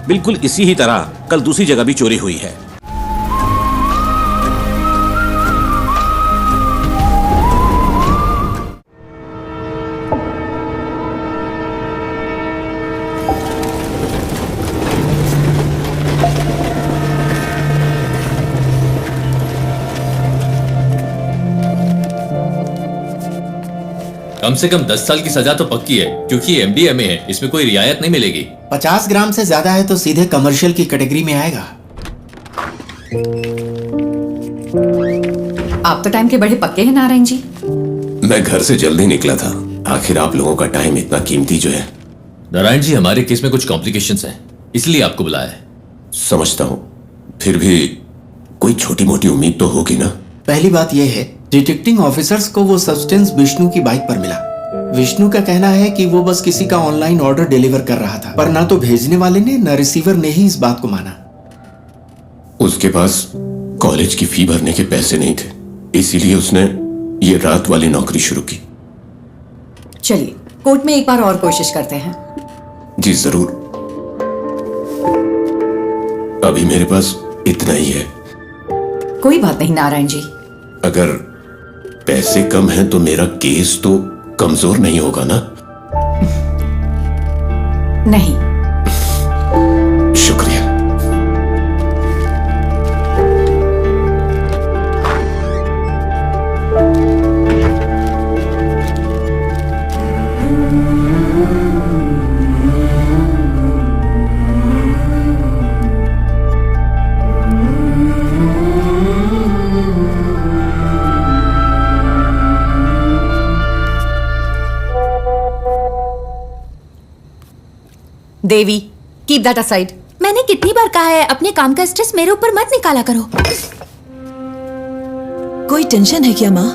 बिल्कुल इसी ही तरह कल दूसरी जगह भी चोरी हुई है। कम से कम 10 साल की सजा तो पक्की है, क्योंकि ये MDMA है, इसमें कोई रियायत नहीं मिलेगी। 50 ग्राम से ज्यादा है तो सीधे कमर्शियल की कैटेगरी में आएगा। आप तो टाइम के बड़े पक्के हैं नारायण जी। मैं घर से जल्दी निकला था, आखिर आप लोगों का टाइम इतना कीमती जो है। नारायण जी, हमारे केस में कुछ कॉम्प्लिकेशंस हैं, इसलिए आपको बुलाया है। समझता हूँ, फिर भी कोई छोटी मोटी उम्मीद तो होगी ना। पहली बात यह है, डिटेक्टिंग ऑफिसर्स को वो सब्सटेंस विष्णु की बाइक पर मिला। विष्णु का कहना है कि वो बस किसी का ऑनलाइन ऑर्डर डिलीवर कर रहा था, पर ना तो भेजने वाले ने न रिसीवर ने ही इस बात को माना। उसके पास कॉलेज की फी भरने के पैसे नहीं थे, इसीलिए उसने ये रात वाली नौकरी शुरू की। चलिए कोर्ट में एक बार और कोशिश करते हैं। जी जरूर, अभी मेरे पास इतना ही है। कोई बात नहीं नारायण जी। अगर पैसे कम हैं तो मेरा केस तो कमजोर नहीं होगा ना? नहीं। शुक्रिया। देवी, कीप दैट असाइड। मैंने कितनी बार कहा है अपने काम का स्ट्रेस मेरे ऊपर मत निकाला करो। कोई टेंशन है क्या माँ?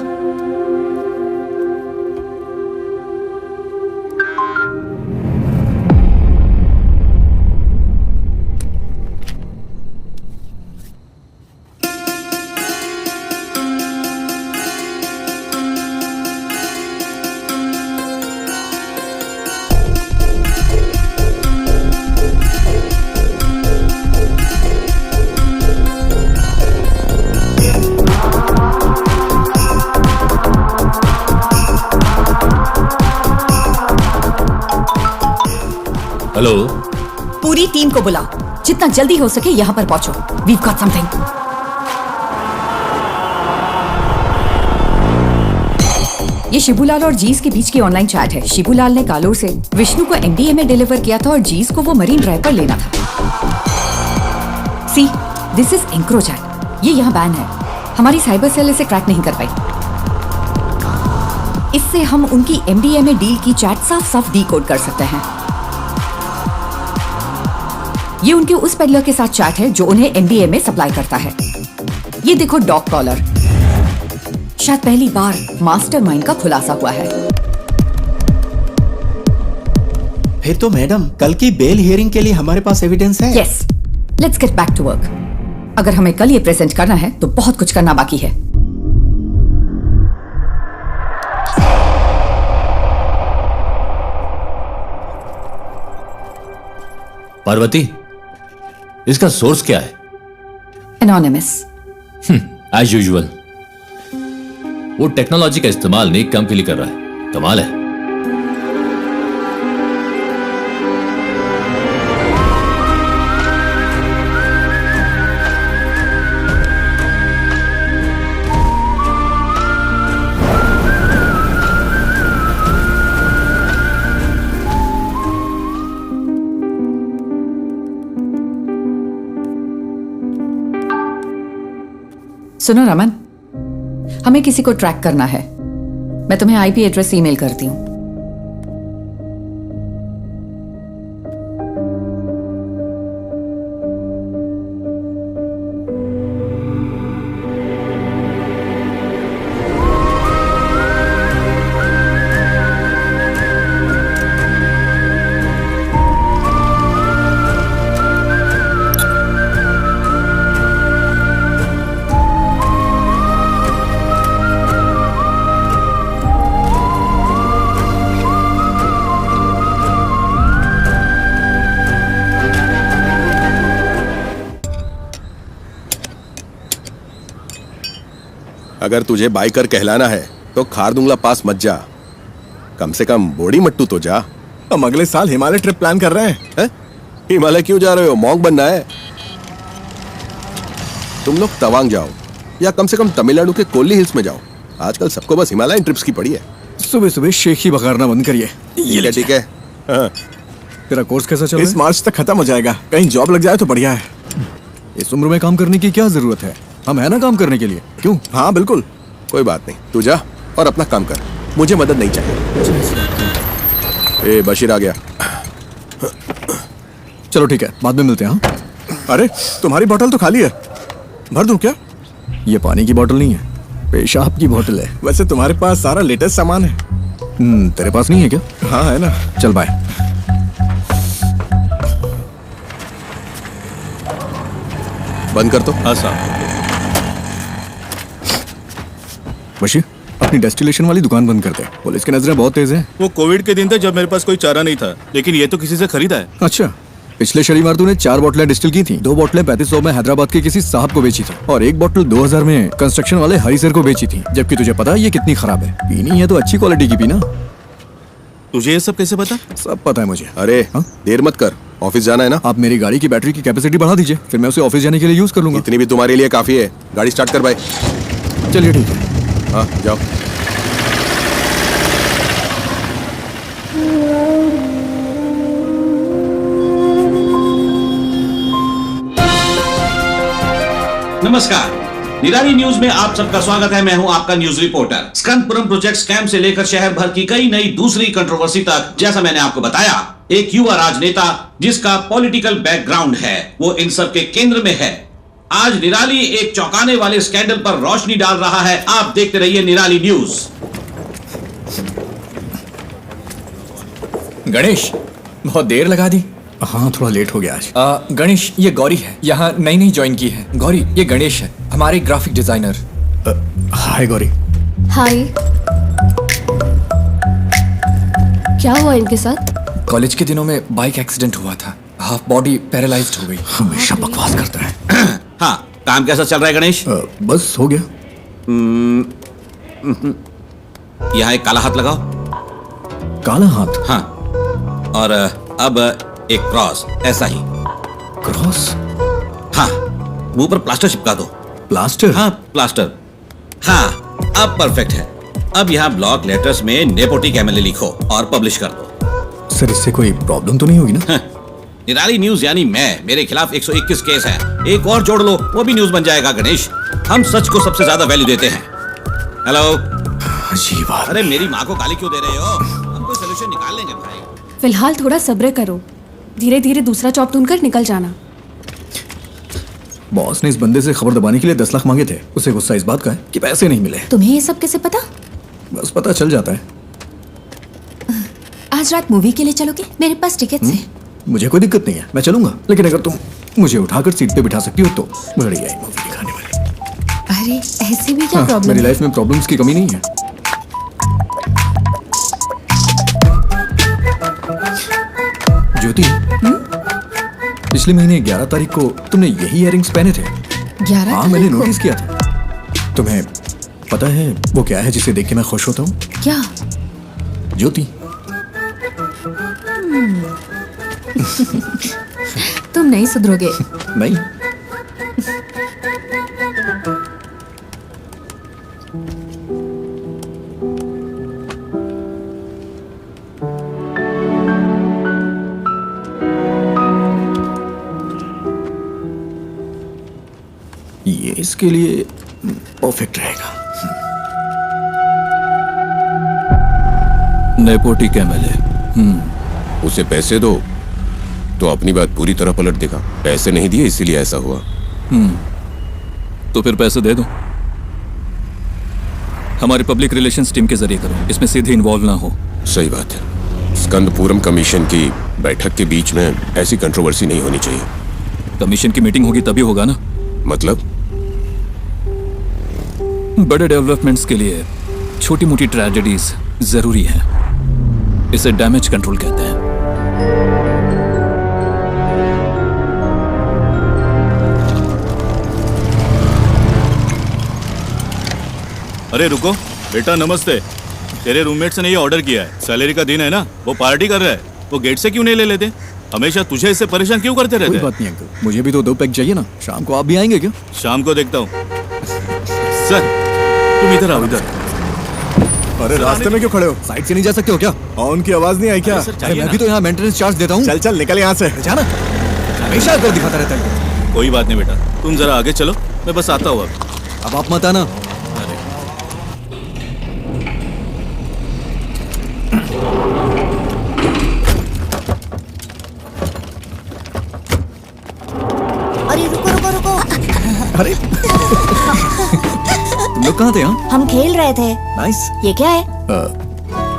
हेलो, पूरी टीम को बुलाओ, जितना जल्दी हो सके यहाँ पर पहुंचो। We've got something. ये शिबूलाल और जीस के बीच की ऑनलाइन चैट है। शिबूलाल ने कालोर से विष्णु को MDMA डिलीवर किया था और जीस को वो मरीन ड्राइव पर लेना था। सी, दिस इज एंक्रोचैट। ये यहाँ बैन है। हमारी साइबर सेल इसे क्रैक नहीं कर पाई। इससे हम उनकी MDMA डील की चैट साफ साफ डीकोड कर सकते हैं। ये उनके उस पेडलर के साथ चैट है जो उन्हें MDMA सप्लाई करता है। ये देखो डॉग कॉलर। शायद पहली बार मास्टरमाइंड का खुलासा हुआ है। फिर तो मैडम कल की बेल हियरिंग के लिए हमारे पास एविडेंस है। Yes, let's get back to work. अगर हमें कल ये प्रेजेंट करना है तो बहुत कुछ करना बाकी है। पार्वती, इसका सोर्स क्या है? एनोनिमस। As usual. वो टेक्नोलॉजी का इस्तेमाल नेक काम के लिए कर रहा है। कमाल है। सुनो रमन, हमें किसी को ट्रैक करना है। मैं तुम्हें IP एड्रेस ईमेल करती हूँ। अगर तुझे बाइकर कहलाना है तो खारदुंगला पास मत जा, कम से कम बोड़ी मट्टू तो जा। हम अगले साल हिमालय ट्रिप प्लान कर रहे हैं। हिमालय क्यों जा रहे हो? मॉन्क बनना है? तुम लोग तवांग जाओ या कम से कम तमिलनाडु के कोल्ली हिल्स में जाओ। आजकल सबको बस हिमालयन ट्रिप्स की पड़ी है। सुबह सुबह शेख ही बघारना बंद करिए। ये ठीक है। हाँ। तेरा कोर्स कैसा चल रहा है? इस मार्च तक खत्म हो जाएगा। कहीं जॉब लग जाए तो बढ़िया है। इस उम्र में काम करने की क्या जरूरत है? हम है ना काम करने के लिए। क्यों? हाँ बिल्कुल। कोई बात नहीं, तू जा और अपना काम कर, मुझे मदद नहीं चाहिए। ए बशीर आ गया। चलो ठीक है, बाद में मिलते हैं। हाँ? अरे तुम्हारी बोतल तो खाली है, भर दूं क्या? ये पानी की बोतल नहीं है, पेशाब की बोतल है। वैसे तुम्हारे पास सारा लेटेस्ट सामान है। तेरे पास नहीं है क्या? हाँ है ना। चल बाय। बंद कर तो। हाँ साहब। बशीर, अपनी डेस्टिलेशन वाली दुकान बंद कर दे। पुलिस की नजरें बहुत तेज हैं। वो कोविड के दिन थे जब मेरे पास कोई चारा नहीं था, लेकिन ये तो किसी से खरीदा है। अच्छा, पिछले शनिवार तूने 4 बोतलें डिस्टिल की थी। 2 बोतलें 3500 में हैदराबाद के किसी साहब को बेची थी और 1 बोतल 2000 में कंस्ट्रक्शन वाले हरिसर को बेची थी। जबकि तुझे पता है ये कितनी खराब है। पीनी है तो अच्छी क्वालिटी की पीना। तुझे ये सब कैसे पता? सब पता है मुझे। अरे देर मत कर, ऑफिस जाना है ना। आप मेरी गाड़ी की बैटरी की कैपेसिटी बढ़ा दीजिए, फिर मैं उसे ऑफिस जाने के लिए यूज कर लूंगा। इतनी भी तुम्हारे लिए काफी है। गाड़ी स्टार्ट कर भाई। चलिए ठीक है। हाँ जाओ। नमस्कार, निराली न्यूज में आप सबका स्वागत है। मैं हूं आपका न्यूज रिपोर्टर। स्कंदपुरम प्रोजेक्ट स्कैम से लेकर शहर भर की कई नई दूसरी कंट्रोवर्सी तक, जैसा मैंने आपको बताया, एक युवा राजनेता जिसका पॉलिटिकल बैकग्राउंड है, वो इन सब के केंद्र में है। आज निराली एक चौंकाने वाले स्कैंडल पर रोशनी डाल रहा है। आप देखते रहिए निराली न्यूज। गणेश, बहुत देर लगा दी। हाँ थोड़ा लेट हो गया आज। गणेश, ये गौरी है, यहाँ नई ज्वाइन की है। गौरी, ये गणेश है, हमारे ग्राफिक डिजाइनर। हाय गौरी। हाय। क्या हुआ इनके साथ? कॉलेज के दिनों में बाइक एक्सीडेंट हुआ था, हाफ बॉडी पैरालाइज्ड हो गई। हमेशा बकवास करता है। हाँ, काम कैसा चल रहा है गणेश? बस हो गया। यहाँ एक काला हाथ लगाओ। काला हाथ? हाँ, और अब एक क्रॉस, ऐसा ही। क्रॉस? हाँ, मुंह पर प्लास्टर चिपका दो। प्लास्टर? हाँ प्लास्टर। हाँ, अब परफेक्ट है। अब यहाँ ब्लॉक लेटर्स में नेपोटिक एमएलए लिखो और पब्लिश कर दो। सर इससे कोई प्रॉब्लम तो नहीं होगी ना? निराली न्यूज यानी मैं, मेरे खिलाफ 121 केस है। एक और जोड़ लो, वो भी न्यूज बन जाएगा। गणेश, हम सच को सबसे ज्यादा वैल्यू देते हैं। हेलो। अजीब बात। अरे मेरी माँ को गाली क्यों दे रहे हो? हम कोई सोल्यूशन निकाल लेंगे भाई। फिलहाल थोड़ा सब्र करो, धीरे धीरे दूसरा जॉब ढूंढकर निकल जाना। बॉस ने इस बंदे से खबर दबाने के लिए 10 लाख मांगे थे। उसे गुस्सा इस बात का है कि पैसे नहीं मिले। तुम्हें ये सब कैसे पता? बस पता चल जाता है। आज रात मूवी के लिए चलोगे? मेरे पास टिकट्स हैं। मुझे कोई दिक्कत नहीं है, मैं चलूंगा, लेकिन अगर तुम मुझे उठाकर सीट पे बिठा सकती हो तो बढ़िया है मूवी दिखाने वाली। अरे ऐसे भी क्या प्रॉब्लम? मेरी लाइफ में प्रॉब्लम्स की कमी नहीं है। ज्योति, पिछले महीने 11 तारीख को तुमने यही इयररिंग्स पहने थे। 11? हाँ मैंने नोटिस किया था। तुम्हें पता है वो क्या है जिसे देख के मैं खुश होता हूँ? क्या? ज्योति। तुम नहीं सुधरोगे। नहीं। ये इसके लिए परफेक्ट रहेगा। नेपोटिक एमएलए। उसे पैसे दो तो अपनी बात पूरी तरह पलट देगा। पैसे नहीं दिए इसीलिए ऐसा हुआ। तो फिर पैसे दे दो। हमारे पब्लिक रिलेशंस टीम के जरिए करो, इसमें सीधे इन्वॉल्व ना हो। सही बात है। स्कंदपुरम कमीशन की बैठक के बीच में ऐसी कंट्रोवर्सी नहीं होनी चाहिए। कमीशन की मीटिंग होगी तभी होगा ना। मतलब? बड़े डेवलपमेंट्स के लिए छोटी मोटी ट्रेजेडीज जरूरी है। इसे डैमेज कंट्रोल कहते हैं। अरे रुको बेटा, नमस्ते। तेरे रूममेट से ने ये ऑर्डर किया है, सैलरी का दिन है ना, वो पार्टी कर रहा है, वो गेट से क्यों नहीं ले लेते? हमेशा तुझे इससे परेशान क्यों करते रहते? कोई बात नहीं अंकल, मुझे भी तो 2 पैक चाहिए ना। शाम को आप भी आएंगे क्या? शाम को देखता हूँ। सर तुम इधर आओ, इधर। अरे रास्ते में क्यों खड़े हो? साइड से नहीं जा सकते हो क्या? हॉर्न की आवाज नहीं आई क्या? अरे मैं भी तो यहाँ मेंटेनेंस चार्ज देता हूँ। चल चल निकल यहाँ से, जाना। हमेशा इधर दिखाता रहता है। कोई बात नहीं बेटा, तुम जरा आगे चलो, मैं बस आता हूँ। अब आप मत आना। अरे रुको रुको रुको। अरे तुम लोग कहाँ थे? यहाँ हम खेल रहे थे। नाइस। ये क्या है?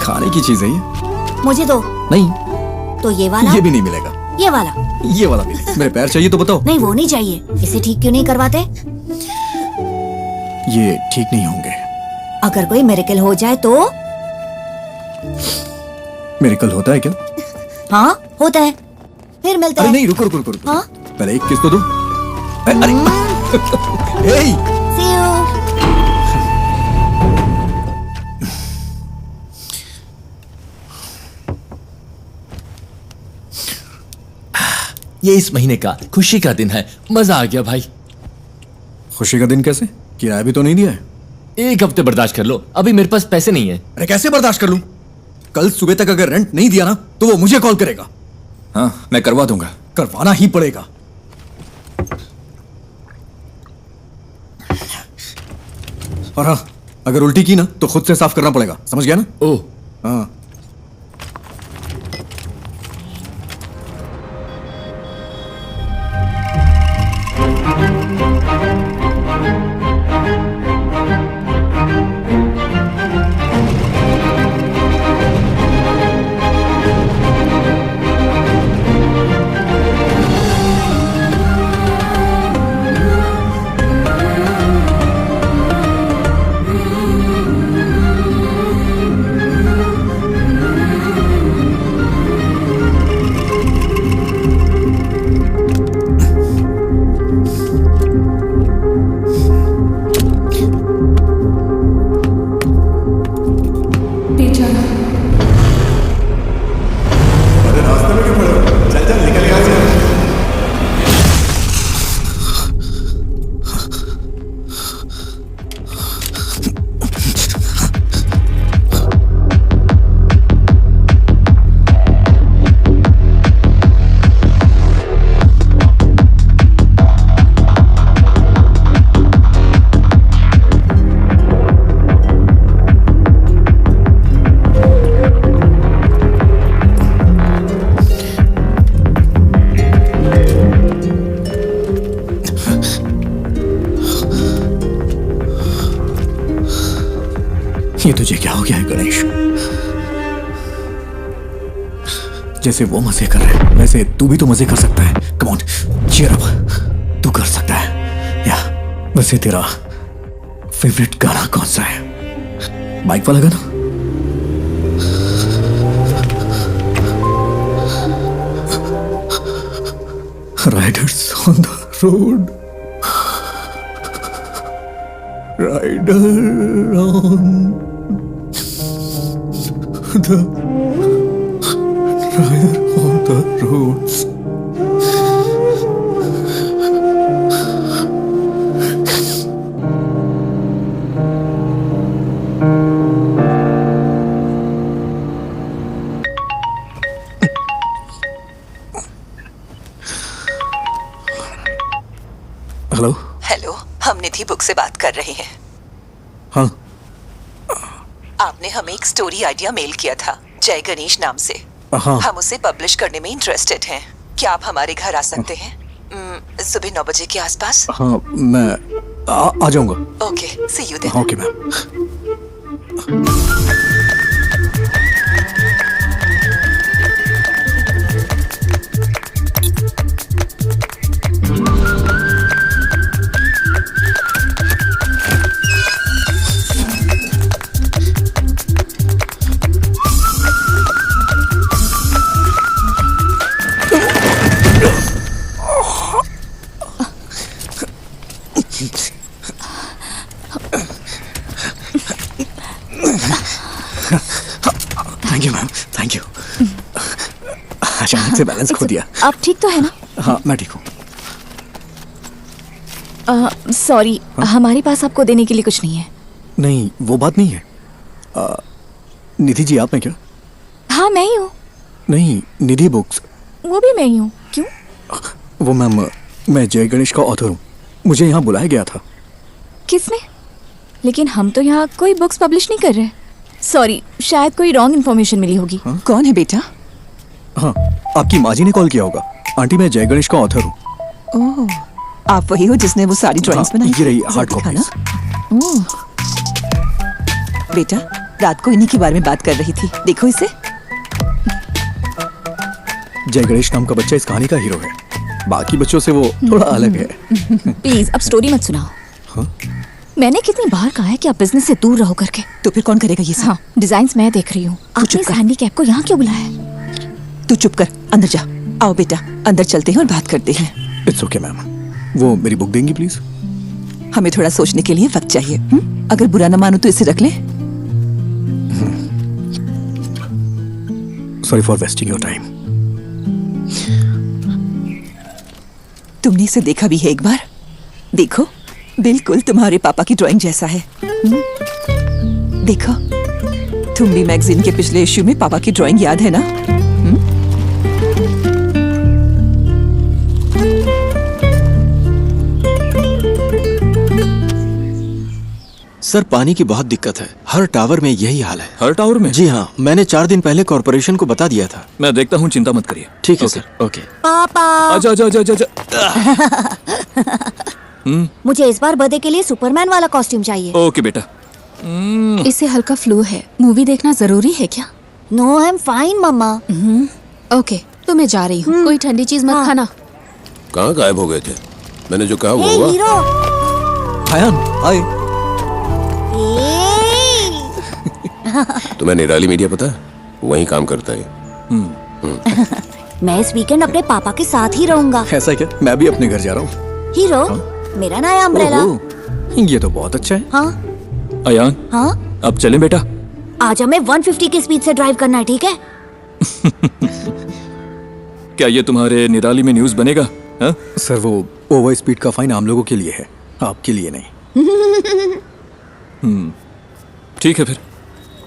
खाने की चीज है ये। मुझे दो। नहीं, तो ये वाला? ये भी नहीं मिलेगा। ये वाला? ये वाला भी नहीं। मेरे पैर चाहिए तो बताओ। नहीं वो नहीं चाहिए। इसे ठीक क्यों नहीं करवाते? ये ठीक नहीं होंगे। अगर कोई मिरेकल हो जाए तो? मिरेकल होता है क्या? हाँ होता है। फिर मिलते अरे हैं। नहीं, रुको रुको रुको रुको। हाँ? पहले एक किस तो दो। अरे हे See you. ये इस महीने का खुशी का दिन है, मजा आ गया भाई। खुशी का दिन कैसे? किराया भी तो नहीं दिया है। 1 हफ्ते बर्दाश्त कर लो, अभी मेरे पास पैसे नहीं है। अरे कैसे बर्दाश्त कर लूं? कल सुबह तक अगर रेंट नहीं दिया ना तो वो मुझे कॉल करेगा। हाँ मैं करवा दूंगा, करवाना ही पड़ेगा। और हाँ, अगर उल्टी की ना तो खुद से साफ करना पड़ेगा, समझ गया ना? ओह हाँ। ये तुझे क्या हो गया है गणेश? जैसे वो मजे कर रहे हैं वैसे तू भी तो मजे कर सकता है। कम ऑन, चीयर अप, तू कर सकता है। या वैसे तेरा फेवरेट गाना कौन सा है? बाइक वाला गाना? Riders on the road, rider on the rider on the roads. Hello hello, हम निधि बुक से बात कर रहे हैं। हाँ, आपने हमें एक स्टोरी आइडिया मेल किया था जय गणेश नाम से। हाँ। हम उसे पब्लिश करने में इंटरेस्टेड हैं। क्या आप हमारे घर आ सकते हैं सुबह 9 बजे के आसपास? हाँ मैं आ जाऊंगा। Okay, see you then. Okay ma'am. से बैलेंस खो दिया। आप ठीक तो है ना? हाँ मैं ठीक हूँ। सॉरी, हमारे पास आपको देने के लिए कुछ नहीं है। नहीं वो बात नहीं है। निधि जी आप हैं क्या? हाँ मैं ही हूँ। नहीं निधि बुक्स। वो भी मैं ही हूँ। क्यों? वो मैम मैं जय गणेश का ऑथर हूँ, मुझे यहाँ बुलाया गया था। किसने? लेकिन हम तो यहाँ कोई बुक्स पब्लिश नहीं कर रहे। सॉरी, शायद कोई रॉन्ग इन्फॉर्मेशन मिली होगी। कौन है बेटा? हाँ आपकी माँ जी ने कॉल किया होगा। आंटी मैं जय गणेश का ऑथर हूँ। ओह, आप वही हो जिसने वो सारी ड्राइंग्स बनाई? ये रही हार्ड जल्दी कॉपीज। ओह बेटा, रात को इन्हीं के बारे में बात कर रही थी, देखो इसे। जय गणेश नाम का बच्चा इस कहानी का हीरो है, बाकी बच्चों से वो थोड़ा अलग है। प्लीज अब स्टोरी मत सुनाओ। मैंने कितनी बार कहा है कि आप बिजनेस से दूर रहो करके। तो फिर कौन करेगा ये सब? हाँ, डिजाइन्स मैं देख रही हूँ। आपने इस हैंडीकैप को यहाँ क्यों बुलाया है? तू चुप कर, अंदर जा। आओ बेटा, अंदर चलते हैं और बात करते हैं। इट्स ओके मैम, वो मेरी बुक देंगी प्लीज? हमें थोड़ा सोचने के लिए वक्त चाहिए। अगर बुरा न मानो तो इसे रख ले। Sorry for wasting your time. तुमने इसे देखा भी है एक बार? देखो, बिल्कुल तुम्हारे पापा की ड्राइंग जैसा है। देखो, तुम भी मैगजीन के पिछले इश्यू में पापा की ड्राइंग याद है ना? सर पानी की बहुत दिक्कत है, हर टावर में यही हाल है। हर टावर में? जी हाँ, मैंने 4 दिन पहले कॉर्पोरेशन को बता दिया था। मैं देखता हूँ, चिंता मत करिए। ठीक है सर। ओके। पापा आजा आजा आजा आजा। मुझे इस बार बर्थडे के लिए सुपरमैन वाला कॉस्ट्यूम चाहिए। ओके बेटा। इसे हल्का फ्लू है, मूवी देखना जरूरी है क्या? नो आई एम फाइन मम्मा। ओके, तो मैं जा रही हूँ। कोई ठंडी चीज मत खाना। कहाँ गायब हो गए थे? मैंने जो कहा वो हे हुआ। हीरो। हाय तुम्हें निराली मीडिया पता है? वहीं काम करता है। मैं इस वीकेंड अपने पापा के साथ ही रहूंगा। ऐसा क्या? मैं भी अपने घर जा रहा हूँ। हीरो, मेरा नया अम्ब्रेला। ये तो बहुत अच्छा है। हाँ अयान, हाँ, अब चलें बेटा? आज हमें 150 की स्पीड से ड्राइव करना है, ठीक है? क्या ये तुम्हारे निराली में न्यूज़ बनेगा? हाँ? सर वो ओवर स्पीड का फाइन आम लोगों के लिए है, आपके लिए नहीं। ठीक है फिर,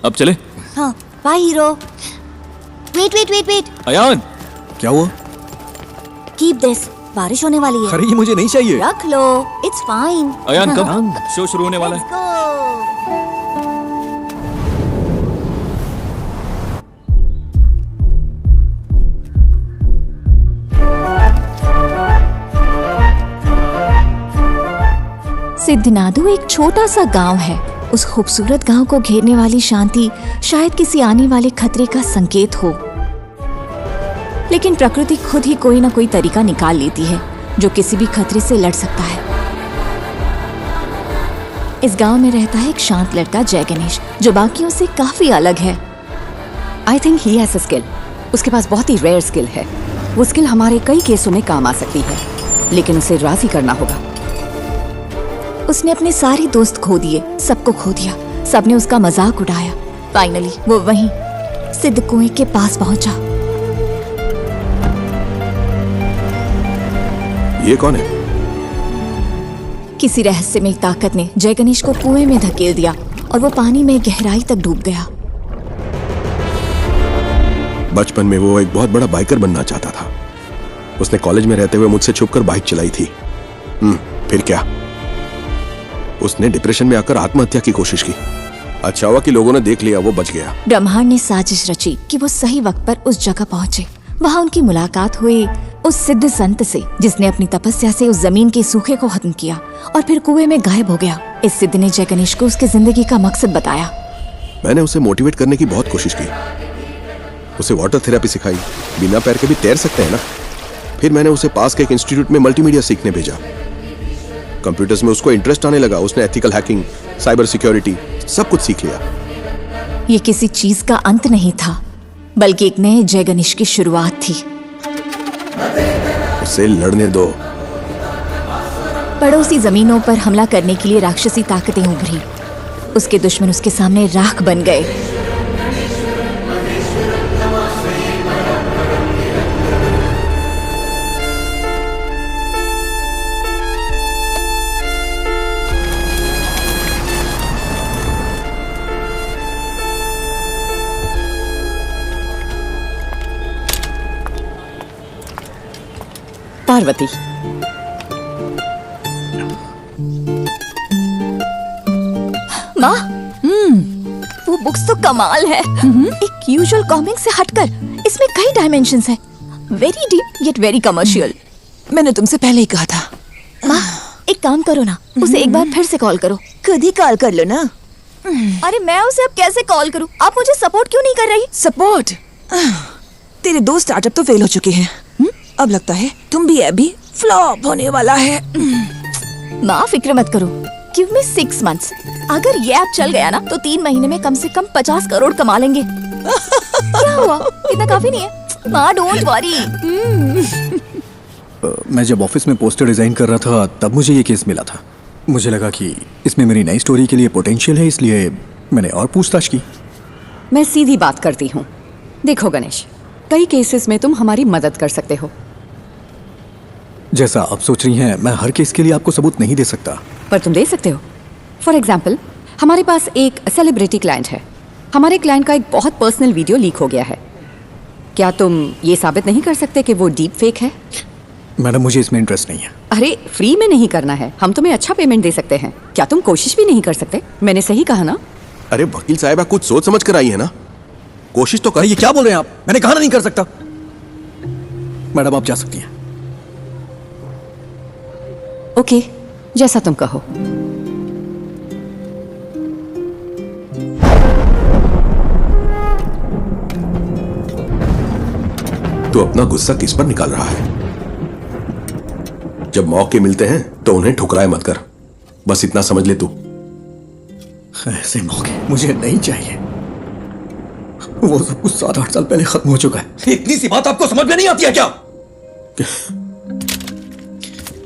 अब चले? हाँ, bye hero. Wait wait wait wait. Ayaan, क्या हुआ? कीप दिस, बारिश होने वाली है। अरे ये मुझे नहीं चाहिए। रख लो, इट्स फाइन। अयान कब शो शुरू होने वाला है? सिद्धनादु एक छोटा सा गांव है। उस खूबसूरत गांव को घेरने वाली शांति शायद किसी आने वाले खतरे का संकेत हो, लेकिन प्रकृति खुद ही कोई ना कोई तरीका निकाल लेती है जो किसी भी खतरे से लड़ सकता है। इस गांव में रहता है एक शांत लड़का जय गणेश, जो बाकियों से काफी अलग है। I think he has a skill. उसके पास बहुत ही रेयर स्किल है। वो स्किल हमारे कई केसों में काम आ सकती है, लेकिन उसे राजी करना होगा। उसने अपने सारे दोस्त खो दिए, सबको खो दिया। सबने उसका मजाक उड़ाया। फाइनली वो वहीं सिद्ध कुएं के पास पहुंचा। ये कौन है? किसी रहस्यमय ताकत ने जय गणेश को कुएं में धकेल दिया और वो पानी में गहराई तक डूब गया। बचपन में वो एक बहुत बड़ा बाइकर बनना चाहता था। उसने कॉलेज में रहते हुए मुझसे छुपकर बाइक चलाई थी। फिर क्या? उसने डिप्रेशन में आकर आत्महत्या की कोशिश की। अच्छा हुआ कि लोगों ने देख लिया, वो बच गया। ब्रह्मांड ने साजिश रची कि वो सही वक्त पर उस जगह पहुंचे। वहां उनकी मुलाकात हुई उस सिद्ध संत से, जिसने अपनी तपस्या से उस जमीन के सूखे को खत्म किया और फिर कुएं में गायब हो गया। इस सिद्ध ने जय गणेश को उसकी जिंदगी का मकसद बताया। मैंने उसे मोटिवेट करने की बहुत कोशिश की, उसे वाटर थेरेपी सिखाई। बिना पैर के भी तैर सकते हैं ना। फिर मैंने उसे पास के एक इंस्टीट्यूट में मल्टीमीडिया सीखने भेजा। कंप्यूटर्स में उसको इंटरेस्ट आने लगा। उसने एथिकल हैकिंग, साइबर सिक्योरिटी सब कुछ सीख लिया। ये किसी चीज का अंत नहीं था, बल्कि एक नए जय गणेश की शुरुआत थी। उसे लड़ने दो। पड़ोसी जमीनों पर हमला करने के लिए राक्षसी ताकतें उभरी। उसके दुश्मन उसके सामने राख बन गए। पार्वती। माँ, वो बुक्स तो कमाल है। एक यूजुअल कॉमिक से हटकर इसमें कई डायमेंशंस हैं। Very deep yet very commercial. मैंने तुमसे पहले ही कहा था। माँ, एक काम करो ना, उसे एक बार फिर से कॉल करो। खुद ही कॉल कर लो ना। अरे मैं उसे अब कैसे कॉल करूँ? आप मुझे सपोर्ट क्यों नहीं कर रही? सपोर्ट? तेरे 2 स्टार्टअप तो फेल हो चुके हैं। अब लगता है तुम भी अभी फ्लॉप होने वाला है। माँ, फिक्र मत करो। Give me 6 months। अगर ये ऐप चल गया ना तो 3 महीने में कम से कम 50 करोड़ कमा लेंगे। क्या हुआ? इतना काफी नहीं है? माँ, डोंट वरी। मैं जब ऑफिस में पोस्टर डिजाइन कर रहा था तब मुझे ये केस मिला था। मुझे लगा कि इसमें मेरी नई स्टोरी के लिए पोटेंशियल है, इसलिए मैंने और पूछताछ की। मैं सीधी बात करती हूँ। देखो गणेश, कई केसेस में तुम हमारी मदद कर सकते हो। जैसा आप सोच रही हैं, मैं हर केस के लिए आपको सबूत नहीं दे सकता। पर तुम दे सकते हो। फॉर एग्जाम्पल, हमारे पास एक सेलिब्रिटी क्लाइंट है। हमारे क्लाइंट का एक बहुत पर्सनल वीडियो लीक हो गया है। क्या तुम ये साबित नहीं कर सकते कि वो डीप फेक है? मैडम, मुझे इसमें इंटरेस्ट नहीं है। अरे फ्री में नहीं करना है, हम तुम्हें अच्छा पेमेंट दे सकते हैं। क्या तुम कोशिश भी नहीं कर सकते? मैंने सही कहा ना? अरे वकील साहब, कुछ सोच समझ कर आई है ना, कोशिश तो कर। ये क्या बोल रहे हैं आप? मैंने कहा ना नहीं कर सकता। मैडम, आप जा सकती हैं। ओके, जैसा तुम कहो। तू अपना गुस्सा किस पर निकाल रहा है? जब मौके मिलते हैं तो उन्हें ठुकराए मत कर, बस इतना समझ ले तू। ऐसे मौके मुझे नहीं चाहिए। वो सब कुछ 7-8 साल पहले खत्म हो चुका है। इतनी सी बात आपको समझ में नहीं आती है क्या?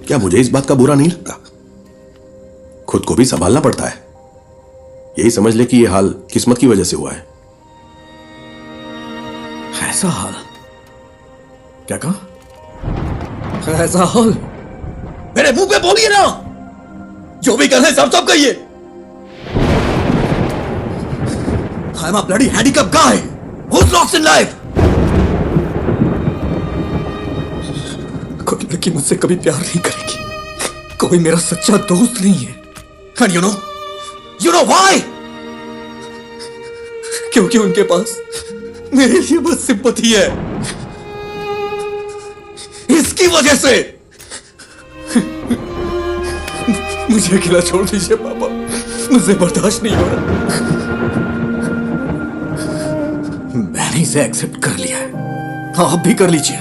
क्या मुझे इस बात का बुरा नहीं लगता? खुद को भी संभालना पड़ता है। यही समझ ले कि यह हाल किस्मत की वजह से हुआ है। ऐसा हाल? क्या कहा? ऐसा हाल? मेरे मुंह पे बोलिए ना। जो भी कर रहे सब कहिए। I'm a bloody handicapped guy who's lost in life. कोई लड़की मुझसे कभी प्यार नहीं करेगी। कोई मेरा सच्चा दोस्त नहीं है। And you know why? क्योंकि उनके पास मेरे लिए बस सिंपैथी है। इसकी वजह से मुझे अकेला छोड़ दीजिए पापा, मुझे बर्दाश्त नहीं हो रहा। मैंने इसे एक्सेप्ट कर लिया है, आप भी कर लीजिए।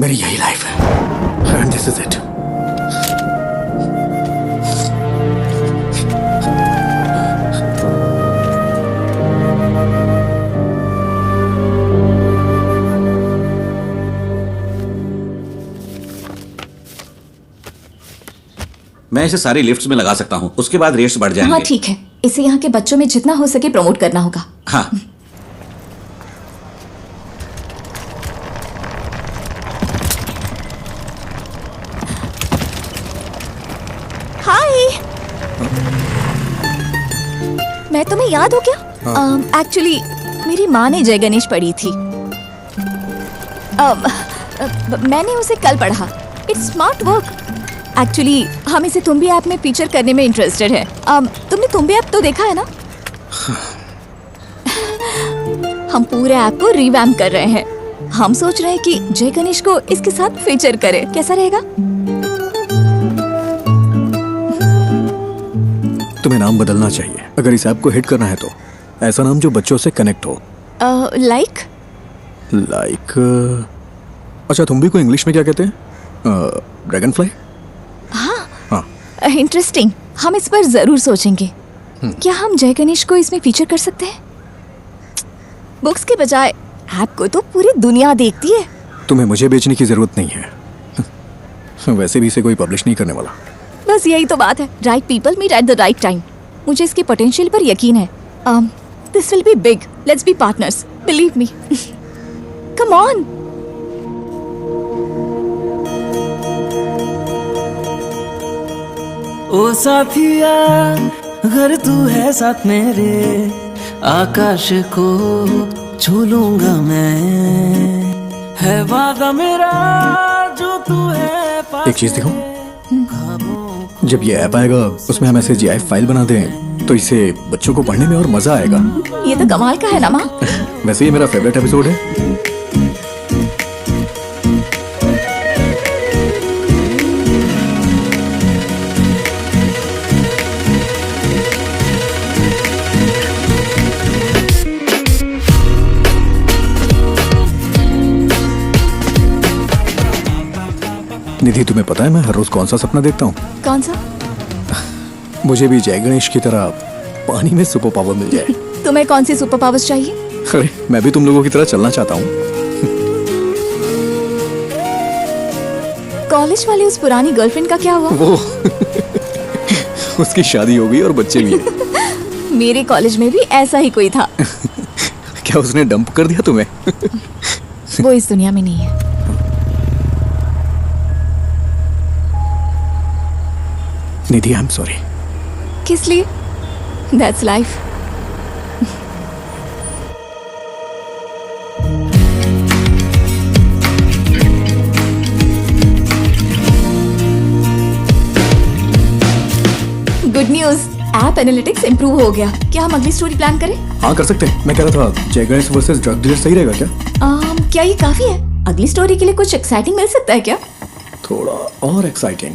मेरी यही लाइफ है एंड दिस इज इट। मैं इसे सारी लिफ्ट्स में लगा सकता हूँ, उसके बाद रेट्स बढ़ जाएंगे। हाँ ठीक है, इसे यहाँ के बच्चों में जितना हो सके प्रमोट करना होगा। हाँ। हाय, मैं तुम्हें याद हो क्या? एक्चुअली मेरी माँ ने जय गणेश पढ़ी थी। मैंने उसे कल पढ़ा। It's smart work. एक्चुअली हम इसे तुम्बी ऐप में फीचर करने में इंटरेस्टेड है। तुमने तुम्बी ऐप तो देखा है ना? हम पूरे ऐप को रिवैम्प कर रहे हैं। हम सोच रहे हैं कि जय गणेश को इसके साथ फीचर करें, कैसा रहेगा? तुम्हें नाम बदलना चाहिए अगर इस ऐप को हिट करना है तो। ऐसा नाम जो बच्चों से कनेक्ट हो। लाइक अच्छा, तुम्बी को इंग्लिश में क्या कहते हैं? Dragon fly? हाँ, इंटरेस्टिंग। हम इस पर जरूर सोचेंगे। क्या हम जय गणेश को इसमें फीचर कर सकते हैं? बुक्स के बजाय ऐप को तो पूरी दुनिया देखती है। तुम्हें मुझे बेचने की जरूरत नहीं है। वैसे भी इसे कोई पब्लिश नहीं करने वाला। बस यही तो बात है। Right people meet at the right time. मुझे इसके पोटेंशियल पर यकीन है। This will be big. Let's be partners, believe me. Come on. ओ साथिया, अगर तू है साथ मेरे, आकाश को छू लूंगा मैं। है वादा मेरा जो एक चीज दिखाऊं? जब ये ऐप आएगा उसमें हम ऐसे GIF फाइल बना दें तो इससे बच्चों को पढ़ने में और मजा आएगा। ये तो कमाल का है ना माँ। वैसे ये मेरा फेवरेट एपिसोड है। निधि, तुम्हें पता है मैं हर रोज कौन सा सपना देखता हूँ? कौन सा? मुझे भी जय गणेश की तरह पानी में सुपर पावर मिल जाए। तुम्हें कौन सी सुपर पावर्स चाहिए? अरे मैं भी तुम लोगों की तरह चलना चाहता हूँ। कॉलेज वाली उस पुरानी गर्लफ्रेंड का क्या हुआ? वो उसकी शादी हो गई और बच्चे भी हैं। मेरे कॉलेज में भी ऐसा ही कोई था। क्या उसने डंप कर दिया तुम्हें? वो इस दुनिया में नहीं है। निधि, आई एम सॉरी। किस लिए? That's life. Good news, app analytics improve हो गया। क्या हम अगली स्टोरी प्लान करें? हाँ कर सकते हैं। मैं कह रहा था जय गणेश वर्सेस ड्रग डीलर सही रहेगा क्या? क्या ये काफी है? अगली स्टोरी के लिए कुछ एक्साइटिंग मिल सकता है क्या? थोड़ा और एक्साइटिंग।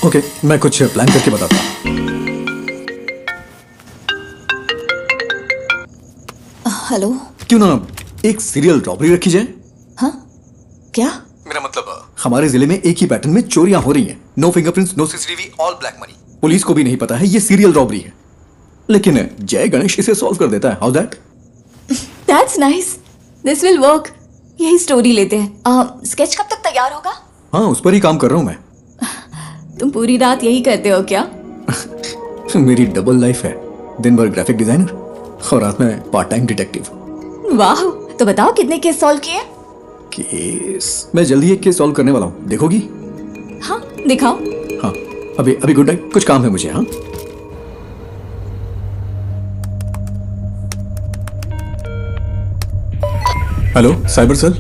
ओके, मैं कुछ प्लान करके बताता हूँ। हेलो। क्यों ना एक सीरियल रॉबरी रखी जाए? हाँ क्या? मेरा मतलब हमारे जिले में एक ही पैटर्न में चोरियां हो रही हैं। No fingerprints, no CCTV, all black money. Police को भी नहीं पता है ये सीरियल रॉबरी है, लेकिन जय गणेश इसे सॉल्व कर देता है। How that? That's nice, this will work. यही स्टोरी लेते हैं। स्केच कब तक तैयार होगा? हाँ, उस पर ही काम कर रहा हूँ मैं। तुम पूरी रात यही करते हो क्या? मेरी डबल लाइफ है, दिन भर ग्राफिक डिजाइनर और रात में पार्ट टाइम डिटेक्टिव। वाह, तो बताओ कितने केस सॉल्व किए? केस मैं जल्दी एक केस सॉल्व करने वाला हूँ, देखोगी? हाँ दिखाओ। हाँ अभी गुड नाइट, कुछ काम है मुझे। हाँ हेलो साइबर सेल।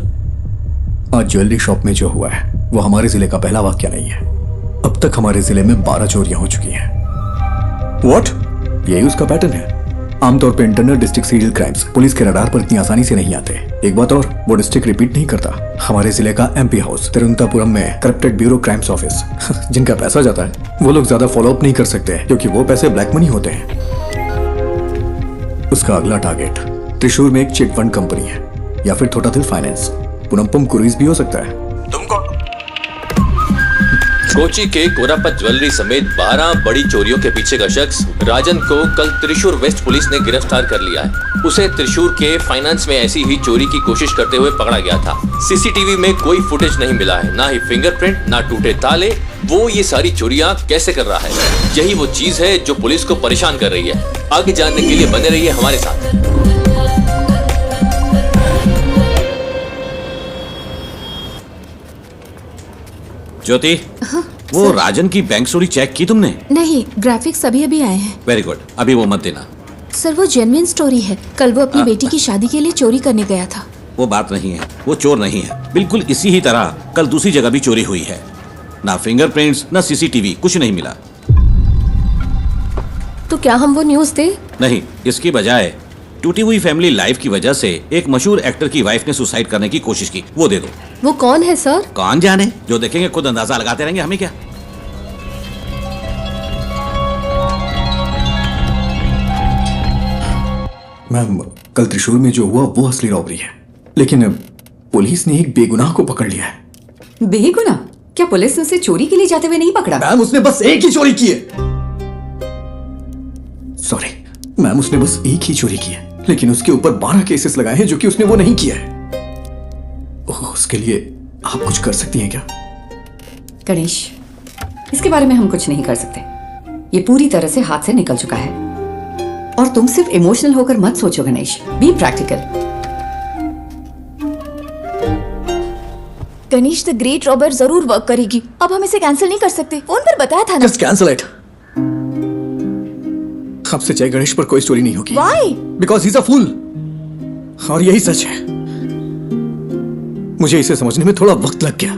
आज ज्वेलरी शॉप में जो हुआ है वो हमारे जिले का पहला वाकया नहीं है। अब तक हमारे जिले में 12 चोरियां हो चुकी हैं। व्हाट? यही उसका पैटर्न है। आमतौर पे internal district serial crimes police के रडार पर इतनी आसानी से नहीं आते। एक बात और, वो डिस्ट्रिक्ट रिपीट नहीं करता। हमारे जिले का MP हाउस तिरुवनंतपुरम में करप्टेड ब्यूरो क्राइम्स ऑफिस जिनका पैसा जाता है वो लोग ज्यादा फॉलो अप नहीं कर सकते क्योंकि वो पैसे ब्लैक मनी होते हैं। उसका अगला टारगेट त्रिशूर में एक चिट फंड कंपनी है या फिर थोटाथिल फाइनेंस, पुनमपुम क्रूइज भी हो सकता है। तुम कौन? कोची के कोरापत ज्वेलरी समेत 12 बड़ी चोरियों के पीछे का शख्स राजन को कल त्रिशूर वेस्ट पुलिस ने गिरफ्तार कर लिया है। उसे त्रिशूर के फाइनेंस में ऐसी ही चोरी की कोशिश करते हुए पकड़ा गया था। CCTV में कोई फुटेज नहीं मिला है, ना ही फिंगरप्रिंट, ना टूटे ताले। वो ये सारी चोरियां कैसे कर रहा है, यही वो चीज है जो पुलिस को परेशान कर रही है। आगे जानने के लिए बने रहिए हमारे साथ। ज्योति, वो राजन की बैंक चोरी चेक की तुमने? नहीं, ग्राफिक्स अभी आए हैं। वेरी गुड, अभी वो मत देना। सर वो जेन्युइन स्टोरी है। कल वो अपनी बेटी की शादी के लिए चोरी करने गया था। वो बात नहीं है, वो चोर नहीं है। बिल्कुल इसी ही तरह कल दूसरी जगह भी चोरी हुई है। ना फिंगरप्रिंट्स, ना CCTV, कुछ नहीं मिला। तो क्या हम वो न्यूज़ दे? नहीं, इसकी बजाय टूटी हुई फैमिली लाइफ की वजह से एक मशहूर एक्टर की वाइफ ने सुसाइड करने की कोशिश की, वो दे दो। वो कौन है सर? कौन जाने, जो देखेंगे खुद अंदाजा लगाते रहेंगे, हमें क्या। मैम, कल त्रिशूर में जो हुआ वो असली रॉबरी है, लेकिन पुलिस ने एक बेगुनाह को पकड़ लिया है। बेगुनाह? क्या पुलिस ने उसे चोरी के लिए जाते हुए नहीं पकड़ा? मैम, उसने बस एक ही चोरी की है। सॉरी मैम, उसने बस एक ही चोरी की है, लेकिन उसके ऊपर 12 केसेस लगाए हैं जो कि उसने वो नहीं किया है। उसके लिए आप कुछ कर सकती हैं क्या? गणेश, इसके बारे में हम कुछ नहीं कर सकते। ये पूरी तरह से हाथ से निकल चुका है। और तुम सिर्फ इमोशनल होकर मत सोचो Ganesh, be practical. Ganesh the great robber जरूर वर्क करेगी। अब हम इसे कैंसिल नहीं कर सकते, फोन पर बताया था ना। Just cancel it. आपसे जय गणेश पर कोई स्टोरी नहीं होगी। Why? Because he's a fool। और यही सच है। मुझे इसे समझने में थोड़ा वक्त लग गया।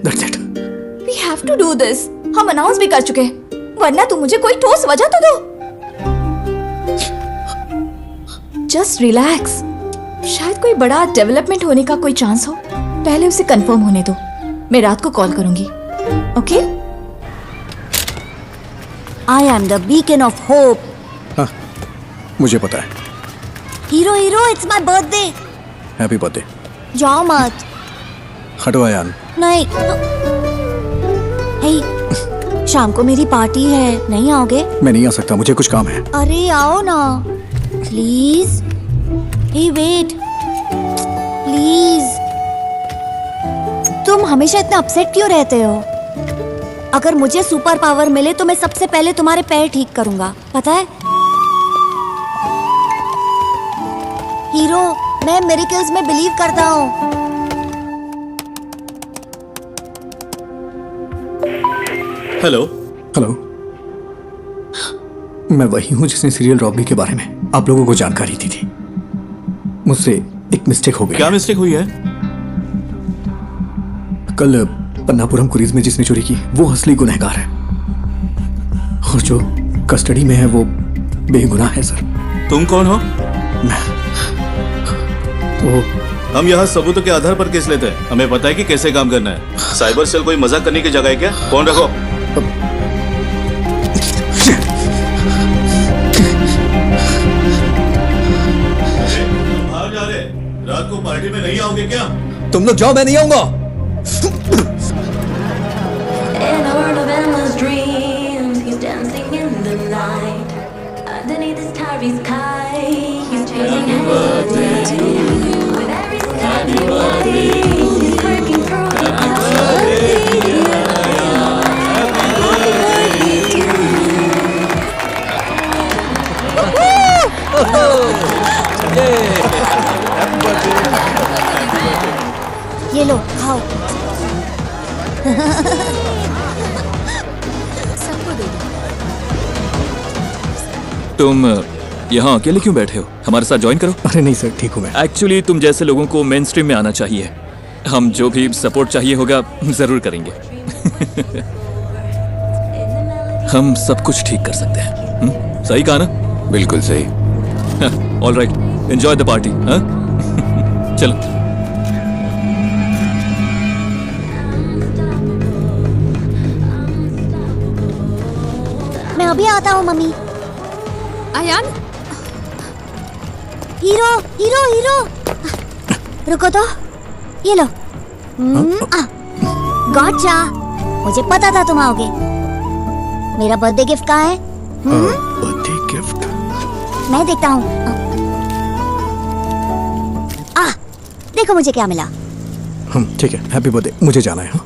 That's it। We have to do this. हम अनाउंस भी कर चुके हैं, वरना तुम मुझे कोई ठोस वजह तो दो. Just relax. शायद कोई बड़ा डेवलपमेंट होने का कोई चांस हो. पहले उसे कंफर्म होने दो. मैं रात को कॉल करूंगी. Okay? I am the beacon of hope. हाँ, मुझे पता है. Hero hero, it's my birthday. Happy birthday. जाओ मत. हटो आयान. नहीं. हे, शाम को मेरी पार्टी है, नहीं आओगे? मैं नहीं आ सकता, मुझे कुछ काम है. अरे आओ ना, प्लीज. Hey wait, please. तुम हमेशा इतना अपसेट क्यों रहते हो? अगर मुझे सुपर पावर मिले तो मैं सबसे पहले तुम्हारे पैर ठीक करूंगा, पता है? हीरो, मैं मिरेकल्स में बिलीव करता हूँ. हेलो. हेलो. मैं वही हूँ जिसने सीरियल रॉबरी के बारे में आप लोगों को जानकारी दी थी. मुझसे एक मिस्टेक हो गई. क्या मिस्टेक हुई है? कल पन्नापुरम क्रूज में जिसने चोरी की वो असली गुनहगार है, और जो कस्टडी में है वो बेगुनाह है सर. तुम कौन हो? तो हम यहाँ सबूतों के आधार पर केस लेते हैं. हमें पता है कि कैसे काम करना है. साइबर सेल कोई मजाक करने की जगह है क्या? फोन रखो. बाहर जा रहे, रात को पार्टी में नहीं आओगे क्या? तुम लोग जाओ, मैं नहीं आऊंगा. ये लो, खाओ. सबको दे दो. तुम यहाँ अकेले क्यों बैठे हो? हमारे साथ ज्वाइन करो. अरे नहीं सर, ठीक हूँ मैं. एक्चुअली तुम जैसे लोगों को मेन स्ट्रीम में आना चाहिए. हम जो भी सपोर्ट चाहिए होगा जरूर करेंगे. हम सब कुछ ठीक कर सकते हैं. सही कहा ना? बिल्कुल सही. All right, enjoy the party. चलो. मैं अभी आता हूँ मम्मी. आयान, हीरो हीरो हीरो, रुको तो. ये लो. गॉटचा. मुझे पता था तुम आओगे. मेरा बर्थडे गिफ्ट कहाँ है? बर्थडे गिफ्ट मैं देखता हूँ. देखो मुझे क्या मिला. ठीक है, हैप्पी बर्थडे. मुझे जाना है.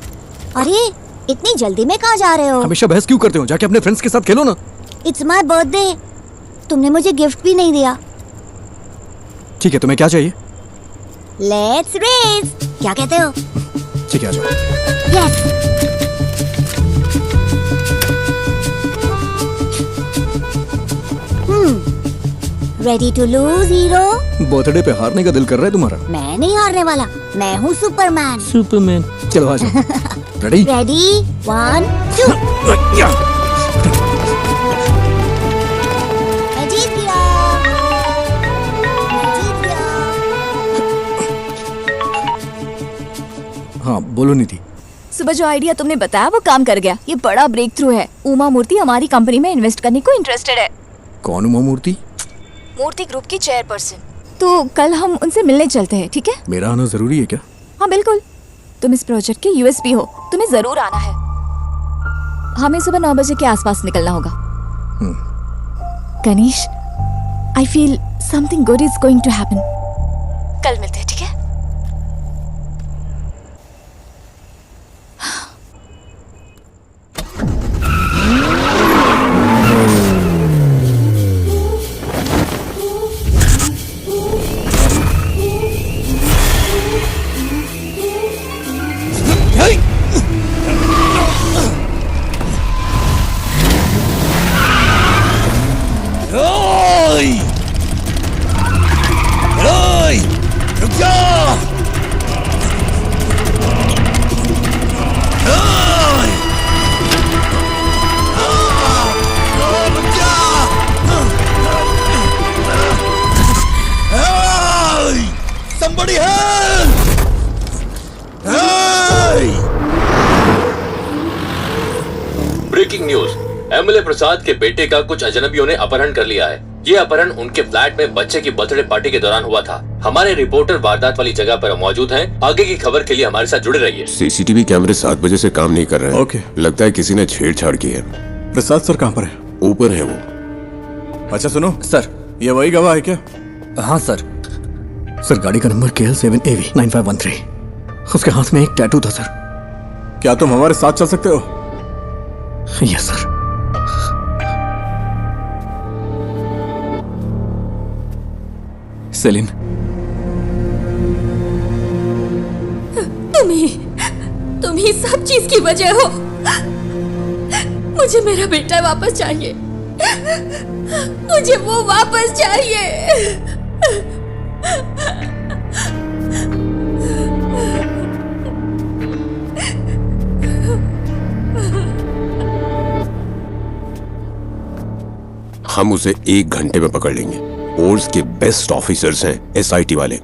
अरे इतनी जल्दी में कहाँ जा रहे हो? हमेशा बहस क्यों करते हो? जाके अपने फ्रेंड्स के साथ खेलो ना. It's my birthday. तुमने मुझे गिफ्ट भी नहीं दिया. ठीक है, तुम्हें क्या चाहिए? Let's race. क्या कहते हो? ठीक है, आ जाओ. Yes. Ready to lose hero? Birthday पे हारने का दिल कर रहा है तुम्हारा? मैं नहीं हारने वाला. मैं हूँ सुपरमैन. सुपरमैन. चलो आ जाओ. रेडी? रेडी, 1 2. मैं जीत गया. मैं जीत गया. हाँ बोलो निधि. सुबह जो आइडिया तुमने बताया वो काम कर गया. ये बड़ा ब्रेक थ्रू है. उमा मूर्ति हमारी कंपनी में इन्वेस्ट करने को इंटरेस्टेड है. कौन उमा मूर्ति? मूर्ति ग्रुप की चेयरपर्सन. तो कल हम उनसे मिलने चलते हैं, ठीक है? मेरा आना जरूरी है क्या? हाँ बिल्कुल. तुम इस प्रोजेक्ट के यूएसपी हो, तुम्हें जरूर आना है. हमें सुबह 9 बजे के आसपास निकलना होगा. Ganesh, I feel something good is going to happen. कल मिलते हैं, ठीक है? रुक जा. ब्रेकिंग न्यूज, एमएलए प्रसाद के बेटे का कुछ अजनबियों ने अपहरण कर लिया है। ये अपहरण उनके फ्लैट में बच्चे की बर्थडे पार्टी के दौरान हुआ था। हमारे रिपोर्टर वारदात वाली जगह पर मौजूद हैं। आगे की खबर के लिए हमारे साथ जुड़े रहिए। सीसीटीवी कैमरे 7 बजे से काम नहीं कर रहे हैं। ओके। लगता है किसी ने छेड़छाड़ की है। प्रसाद सर कहाँ पर है? ऊपर है वो। अच्छा सुनो सर। ये वही गवाह है क्या? हाँ सर। सर गाड़ी का नंबर KL7AV9513। उसके हाथ में एक टैटू था सर। क्या तुम हमारे साथ चल सकते हो? Yes sir. सेलिन, तुम ही सब चीज की वजह हो। मुझे मेरा बेटा वापस चाहिए। मुझे वो वापस चाहिए। हम उसे 1 घंटे में पकड़ लेंगे। फोर्स के बेस्ट ऑफिसर्स हैं SIT वाले।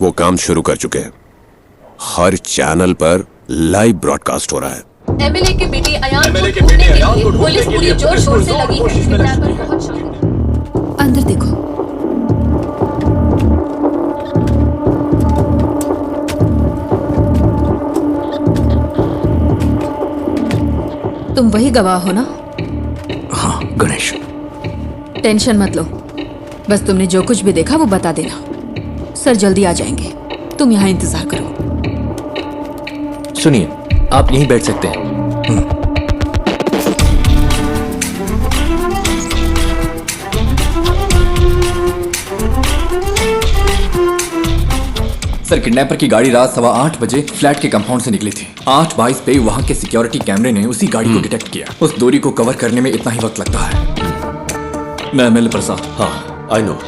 वो काम शुरू कर चुके हैं। हर चैनल पर लाइव ब्रॉडकास्ट हो रहा है। एमएलए के बेटे अयान को ढूंढने के लिए पुलिस पूरी जोर शोर से लगी है। अंदर देखो। तुम वही गवाह हो ना? हाँ गणेश। टेंशन मत लो, बस तुमने जो कुछ भी देखा वो बता देना। सर जल्दी आ जाएंगे, तुम यहाँ इंतजार करो। सुनिए, आप यहीं बैठ सकते हैं। सर, किडनैपर की गाड़ी रात 8:15 बजे फ्लैट के कंपाउंड से निकली थी। 8:22 पे वहां के सिक्योरिटी कैमरे ने उसी गाड़ी को डिटेक्ट किया। उस दूरी को कवर करने में इतना ही वक्त लगता है। मैं एमएलए प्रसाद। हाँ, I know.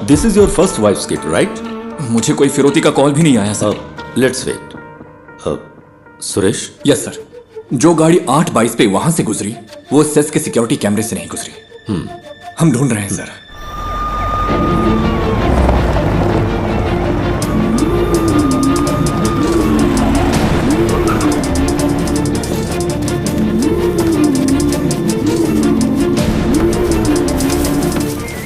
This is your first wife's kit, right? मुझे कोई फिरौती का कॉल भी नहीं आया sir. Let's wait. Suresh? Yes sir. जो गाड़ी 8:22 पे वहां से गुजरी वो सेस के सिक्योरिटी कैमरे से नहीं गुजरी। हम ढूंढ रहे हैं सर।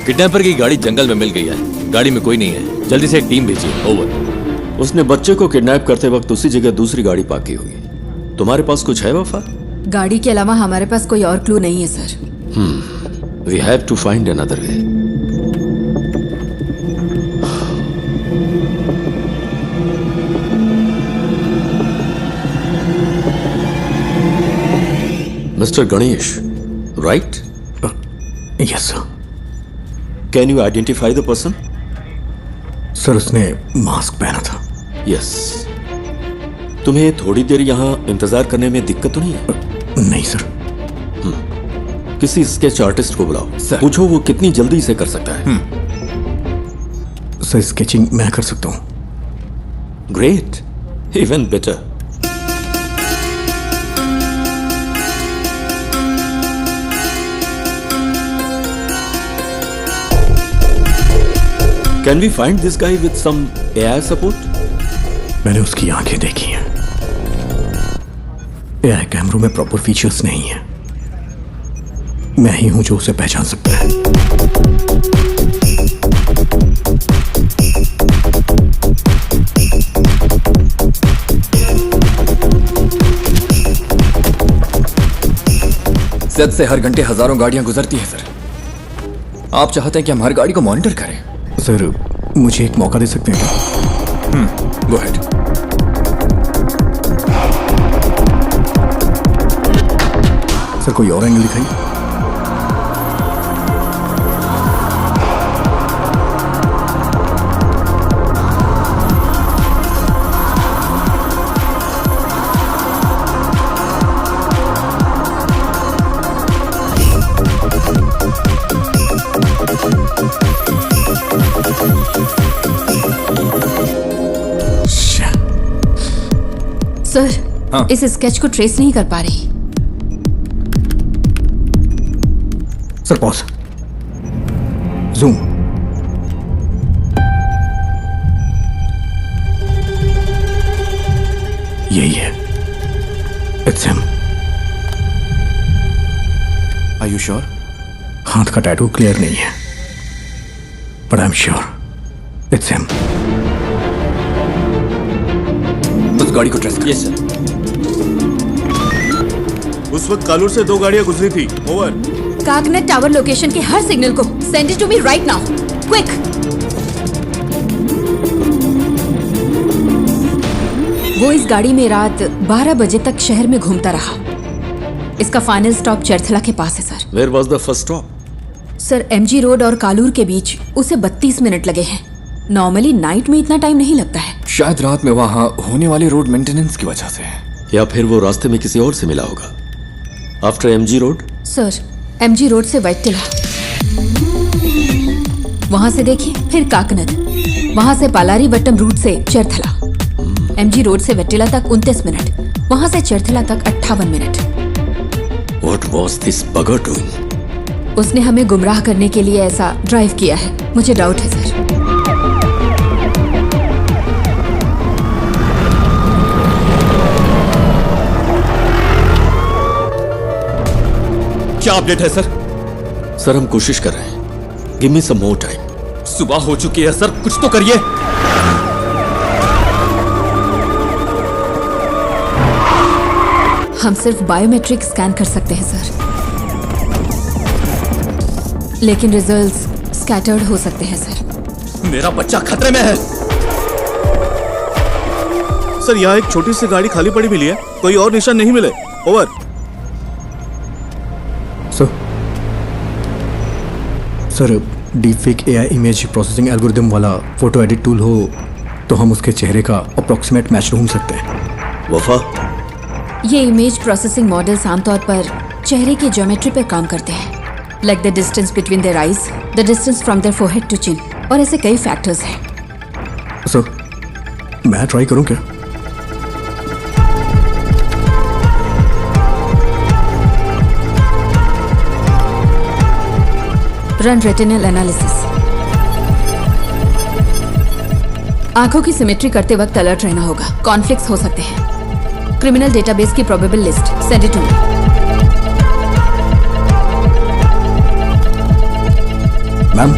किडनैपर की गाड़ी जंगल में मिल गई है। गाड़ी में कोई नहीं है। जल्दी से एक टीम भेजिए। ओवर। उसने बच्चे को किडनैप करते वक्त उसी जगह दूसरी गाड़ी पार्क की होगी। तुम्हारे पास कुछ है वफा? गाड़ी के अलावा हमारे पास कोई और क्लू नहीं है sir. We have to find another way. Mister Ganesh, right? Yes sir. Can you identify the person? Sir उसने मास्क पहना था। यस। तुम्हें थोड़ी देर यहाँ इंतजार करने में दिक्कत तो नहीं है? नहीं सर। किसी स्केच आर्टिस्ट को बुलाओ। सर। पूछो वो कितनी जल्दी इसे कर सकता है। सर स्केचिंग मैं कर सकता हूँ। Great, even better. Can we find this guy with some AI support? मैंने उसकी आंखें देखी हैं। AI कैमरों में प्रॉपर फीचर्स नहीं है। मैं ही हूं जो उसे पहचान सकता है। सेट से हर घंटे हजारों गाड़ियां गुजरती हैं सर। आप चाहते हैं कि हम हर गाड़ी को मॉनिटर करें? सर मुझे एक मौका दे सकते हैं क्या? Go ahead. सर कोई और एंगल दिखाइए। सर, इस स्केच को ट्रेस नहीं कर पा रही। Sir pause. जूम। यही है। It's him. Are you sure? हाथ का टैटू क्लियर नहीं है, but I'm sure it's him. उस गाड़ी को ट्रेस करो। Yes sir. उस वक्त कालूर से 2 गाड़ियां गुजरी थी। ओवर। कागनेट टावर लोकेशन के हर सिग्नल को send it to me right now, quick. वो इस गाड़ी में रात 12 बजे तक शहर में घूमता रहा। इसका फाइनल स्टॉप चरथला के पास है sir. Where was the first stop? Sir MG road और कालूर के बीच उसे 32 मिनट लगे हैं। नॉर्मली नाइट में इतना टाइम नहीं लगता है। शायद रात में वहाँ होने वाले रोड मेंटेनेंस की वजह से। या फिर वो रास्ते में किसी और से मिला होगा। After MG road? Sir MG road से वैट्टिला, वहां से देखिए, फिर काकनद, वहां से पालारी वट्टम रूट से चरथला। एमजी रोड से वैट्टिला तक 29 मिनट, वहां से चरथला तक 58 minute. What was this bugger doing? उसने हमें गुमराह करने के लिए ऐसा ड्राइव किया है। मुझे डाउट है सर। क्या अपडेट है सर? सर हम कोशिश कर रहे हैं। गिव मी सम मोर टाइम। सुबह हो चुकी है सर, कुछ तो करिए। हम सिर्फ बायोमेट्रिक स्कैन कर सकते हैं सर, लेकिन रिजल्ट्स स्कैटर्ड हो सकते हैं सर। मेरा बच्चा खतरे में है। सर यहाँ एक छोटी सी गाड़ी खाली पड़ी मिली है, कोई और निशान नहीं मिले। Over. Sir deepfake AI image processing algorithm वाला फोटो एडिट टूल हो तो हम उसके चेहरे का अप्रोक्सीमेट मैच ढूंढ सकते हैं। वफा, ये इमेज प्रोसेसिंग मॉडल्स आमतौर पर चेहरे की ज्योमेट्री पर काम करते हैं, like the distance between their eyes, the distance from their forehead to chin, और ऐसे कई फैक्टर्स हैं। सर मैं ट्राई करूं क्या? Run retinal analysis. आंखों की सिमेट्री करते वक्त अलर्ट रहना होगा, कॉन्फ्लिक्ट्स हो सकते हैं। क्रिमिनल डेटाबेस की probable list send it to me. Ma'am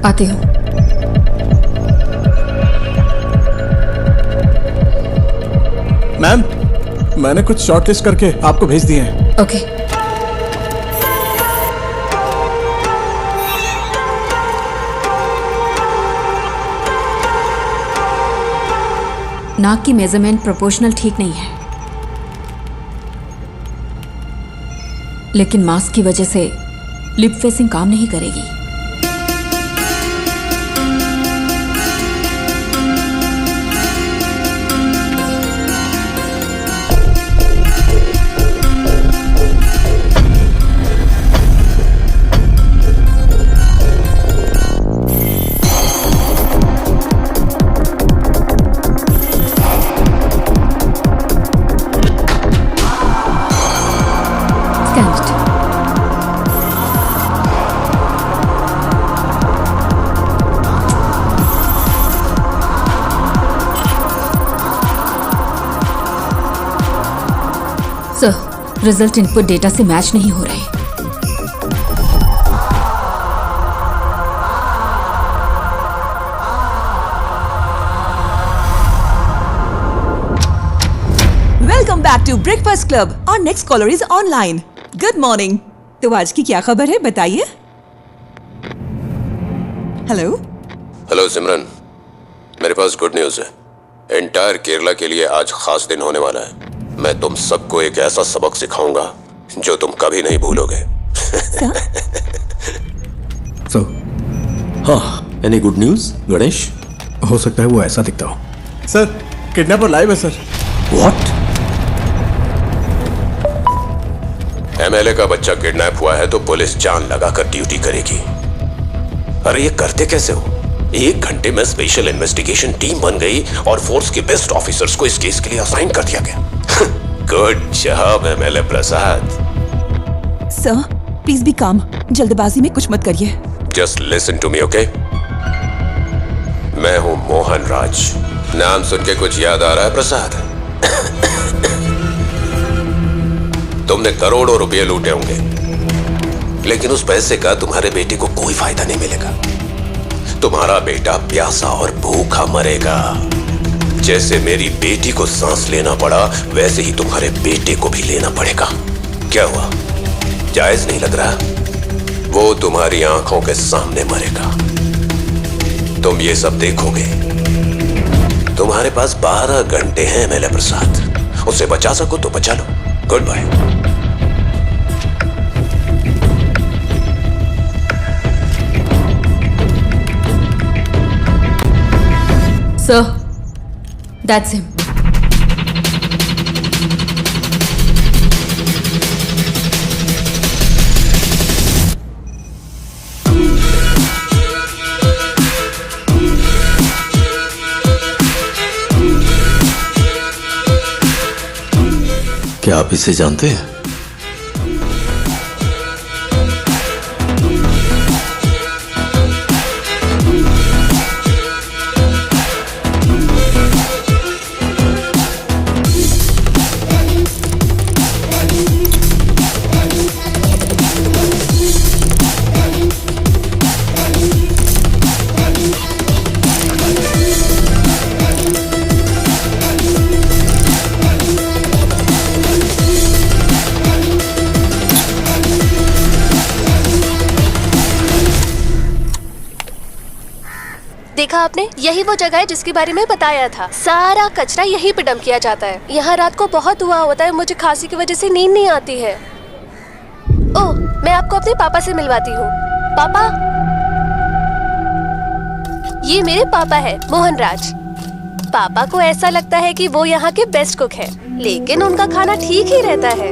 आते हो। मैम मैंने कुछ शॉर्टलिस्ट करके आपको भेज दिए हैं। ओके। नाक की मेजरमेंट प्रोपोर्शनल ठीक नहीं है, लेकिन मास्क की वजह से लिप फेसिंग काम नहीं करेगी। सर रिजल्ट इनपुट डेटा से मैच नहीं हो रहे। Welcome back to breakfast club. और next caller is online. Good morning. तो आज की क्या खबर है बताइए। हेलो। हेलो सिमरन, मेरे पास गुड न्यूज है। एंटायर केरला के लिए आज खास दिन होने वाला है। मैं तुम सबको एक ऐसा सबक सिखाऊंगा जो तुम कभी नहीं भूलोगे। हाँ, एनी गुड न्यूज गणेश? हो सकता है वो ऐसा दिखता हो। सर किडनैपर लाइव है सर। व्हाट? एमएलए का बच्चा किडनैप हुआ है तो पुलिस जान लगाकर ड्यूटी करेगी। अरे ये करते कैसे हो? 1 घंटे में स्पेशल इन्वेस्टिगेशन टीम बन गई और फोर्स के बेस्ट ऑफिसर्स को इस केस के लिए असाइन कर दिया गया। Good job MLA Prasad. Sir please be calm. जल्दबाजी में कुछ मत करिए। Just listen to me, okay? मैं हूं मोहन राज। नाम सुन के कुछ याद आ रहा है प्रसाद? तुम तुमने करोड़ों रुपए लूटे होंगे, लेकिन उस पैसे का तुम्हारे बेटे को कोई फायदा नहीं मिलेगा। तुम्हारा बेटा प्यासा और भूखा मरेगा। जैसे मेरी बेटी को सांस लेना पड़ा, वैसे ही तुम्हारे बेटे को भी लेना पड़ेगा। क्या हुआ, जायज नहीं लग रहा? वो तुम्हारी आंखों के सामने मरेगा, तुम ये सब देखोगे। तुम्हारे पास 12 घंटे हैं एमएलए प्रसाद, उसे बचा सको तो बचा लो। Goodbye. Sir, that's him. क्या आप इसे जानते हैं? देखा आपने, यही वो जगह है जिसके बारे में बताया था। सारा कचरा यहीं पे डंप किया जाता है। यहाँ रात को बहुत हुआ होता है, मुझे खांसी की वजह से नींद नहीं आती है। ओह, मैं आपको अपने पापा से मिलवाती हूँ। पापा, ये मेरे पापा है, मोहन राज। पापा को ऐसा लगता है कि वो यहाँ के बेस्ट कुक है, लेकिन उनका खाना ठीक ही रहता है।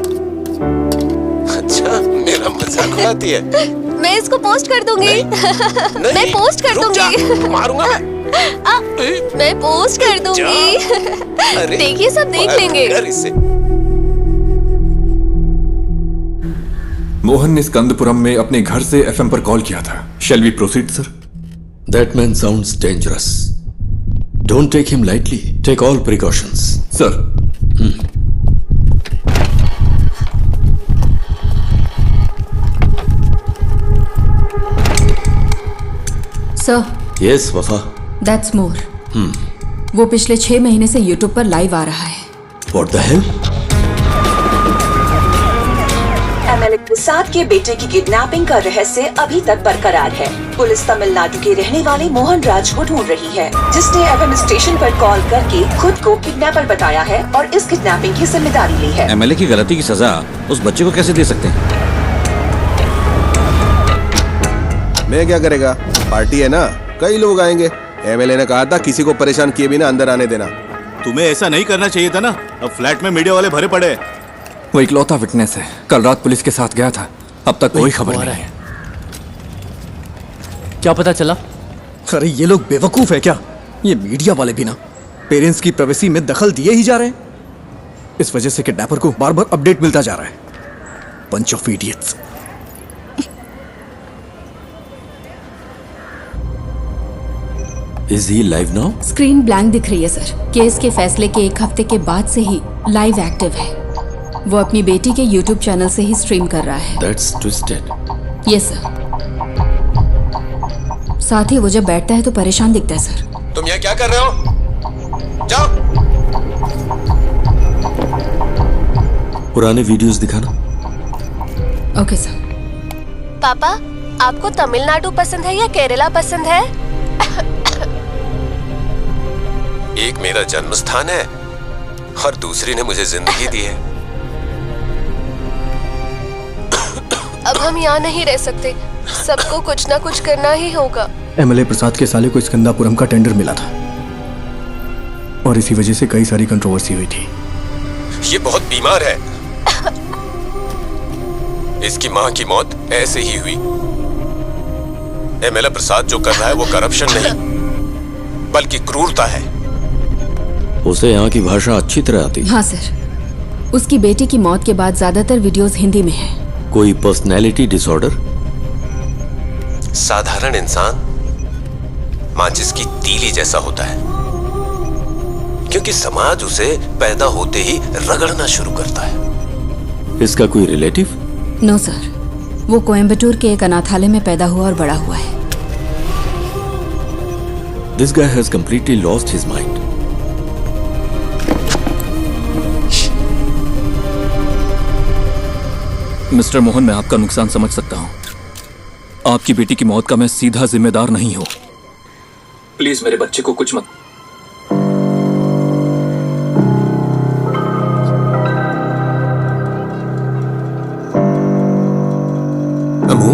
अच्छा, मेरा मजाक उड़ाती है। मैं इसको पोस्ट कर दूंगी। मैं पोस्ट कर दूंगी। मारूंगा मैं पोस्ट कर दूंगी। देखिए, सब देख लेंगे। मोहन ने स्कंदपुरम में अपने घर से एफएम पर कॉल किया था। Shall we proceed sir? That man sounds dangerous. Don't take him lightly. Take all precautions. Sir. Sir. Yes, वफा। That's more. वो पिछले 6 महीने से YouTube पर लाइव आ रहा है। What the hell? एमएलए प्रसाद के बेटे की किडनैपिंग का रहस्य अभी तक बरकरार है। पुलिस तमिलनाडु के रहने वाले मोहन राज को ढूंढ रही है, जिसने एफएम स्टेशन पर कॉल करके खुद को किडनैपर बताया है और इस किडनैपिंग की जिम्मेदारी ली है। एमएलए की गलती की सजा उस बच्चे को कैसे दे सकते हैं? मैं क्या करेगा, पार्टी है ना, कई लोग आएंगे। एमएलए ने कहा था किसी को परेशान किए बिना अंदर आने देना। तुम्हें ऐसा नहीं करना चाहिए था ना। अब फ्लैट में मीडिया वाले भरे पड़े हैं। वो इकलौता विटनेस है, कल रात पुलिस के साथ गया था, अब तक कोई खबर नहीं है। क्या पता चला? अरे ये लोग बेवकूफ है क्या? ये मीडिया वाले भी ना पेरेंट्स की प्राइवेसी में दखल दिए ही जा रहे हैं। इस वजह से किडनैपर को बार बार अपडेट मिलता जा रहा है। Bunch of idiots. Is he live now? Screen blank दिख रही है सर। केस के फैसले के 1 हफ्ते के बाद से ही लाइव एक्टिव है। वो अपनी बेटी के YouTube चैनल से ही स्ट्रीम कर रहा है। That's twisted. Yes sir. साथ ही वो जब बैठता है तो परेशान दिखता है सर। तुम यहाँ क्या कर रहे हो? जाओ। पुराने वीडियोस दिखाना। Okay sir. पापा, आपको तमिलनाडु पसंद है या केरला पसंद है? एक मेरा जन्म स्थान है और दूसरी ने मुझे जिंदगी दी है। अब हम यहाँ नहीं रह सकते, सबको कुछ ना कुछ करना ही होगा। एमएलए प्रसाद के साले को स्कंदापुरम का टेंडर मिला था और इसी वजह से कई सारी कंट्रोवर्सी हुई थी। ये बहुत बीमार है। इसकी मां की मौत ऐसे ही हुई। एमएलए प्रसाद जो कर रहा है वो करप्शन नहीं बल्कि क्रूरता है। उसे यहाँ की भाषा अच्छी तरह आती है। हाँ सर। उसकी बेटी की मौत के बाद ज्यादातर वीडियोस हिंदी में हैं। कोई पर्सनैलिटी डिसऑर्डर? साधारण इंसान माचिस की तीली जैसा होता है, क्योंकि समाज उसे पैदा होते ही रगड़ना शुरू करता है। इसका कोई रिलेटिव? नो सर, वो कोयम्बटूर के एक अनाथालय में पैदा हुआ और बड़ा हुआ है। This guy has completely lost his mind. Mister Mohan, मैं आपका नुकसान समझ सकता हूं। आपकी बेटी की मौत का मैं सीधा जिम्मेदार नहीं हूं। प्लीज मेरे बच्चे को कुछ मत। अमू,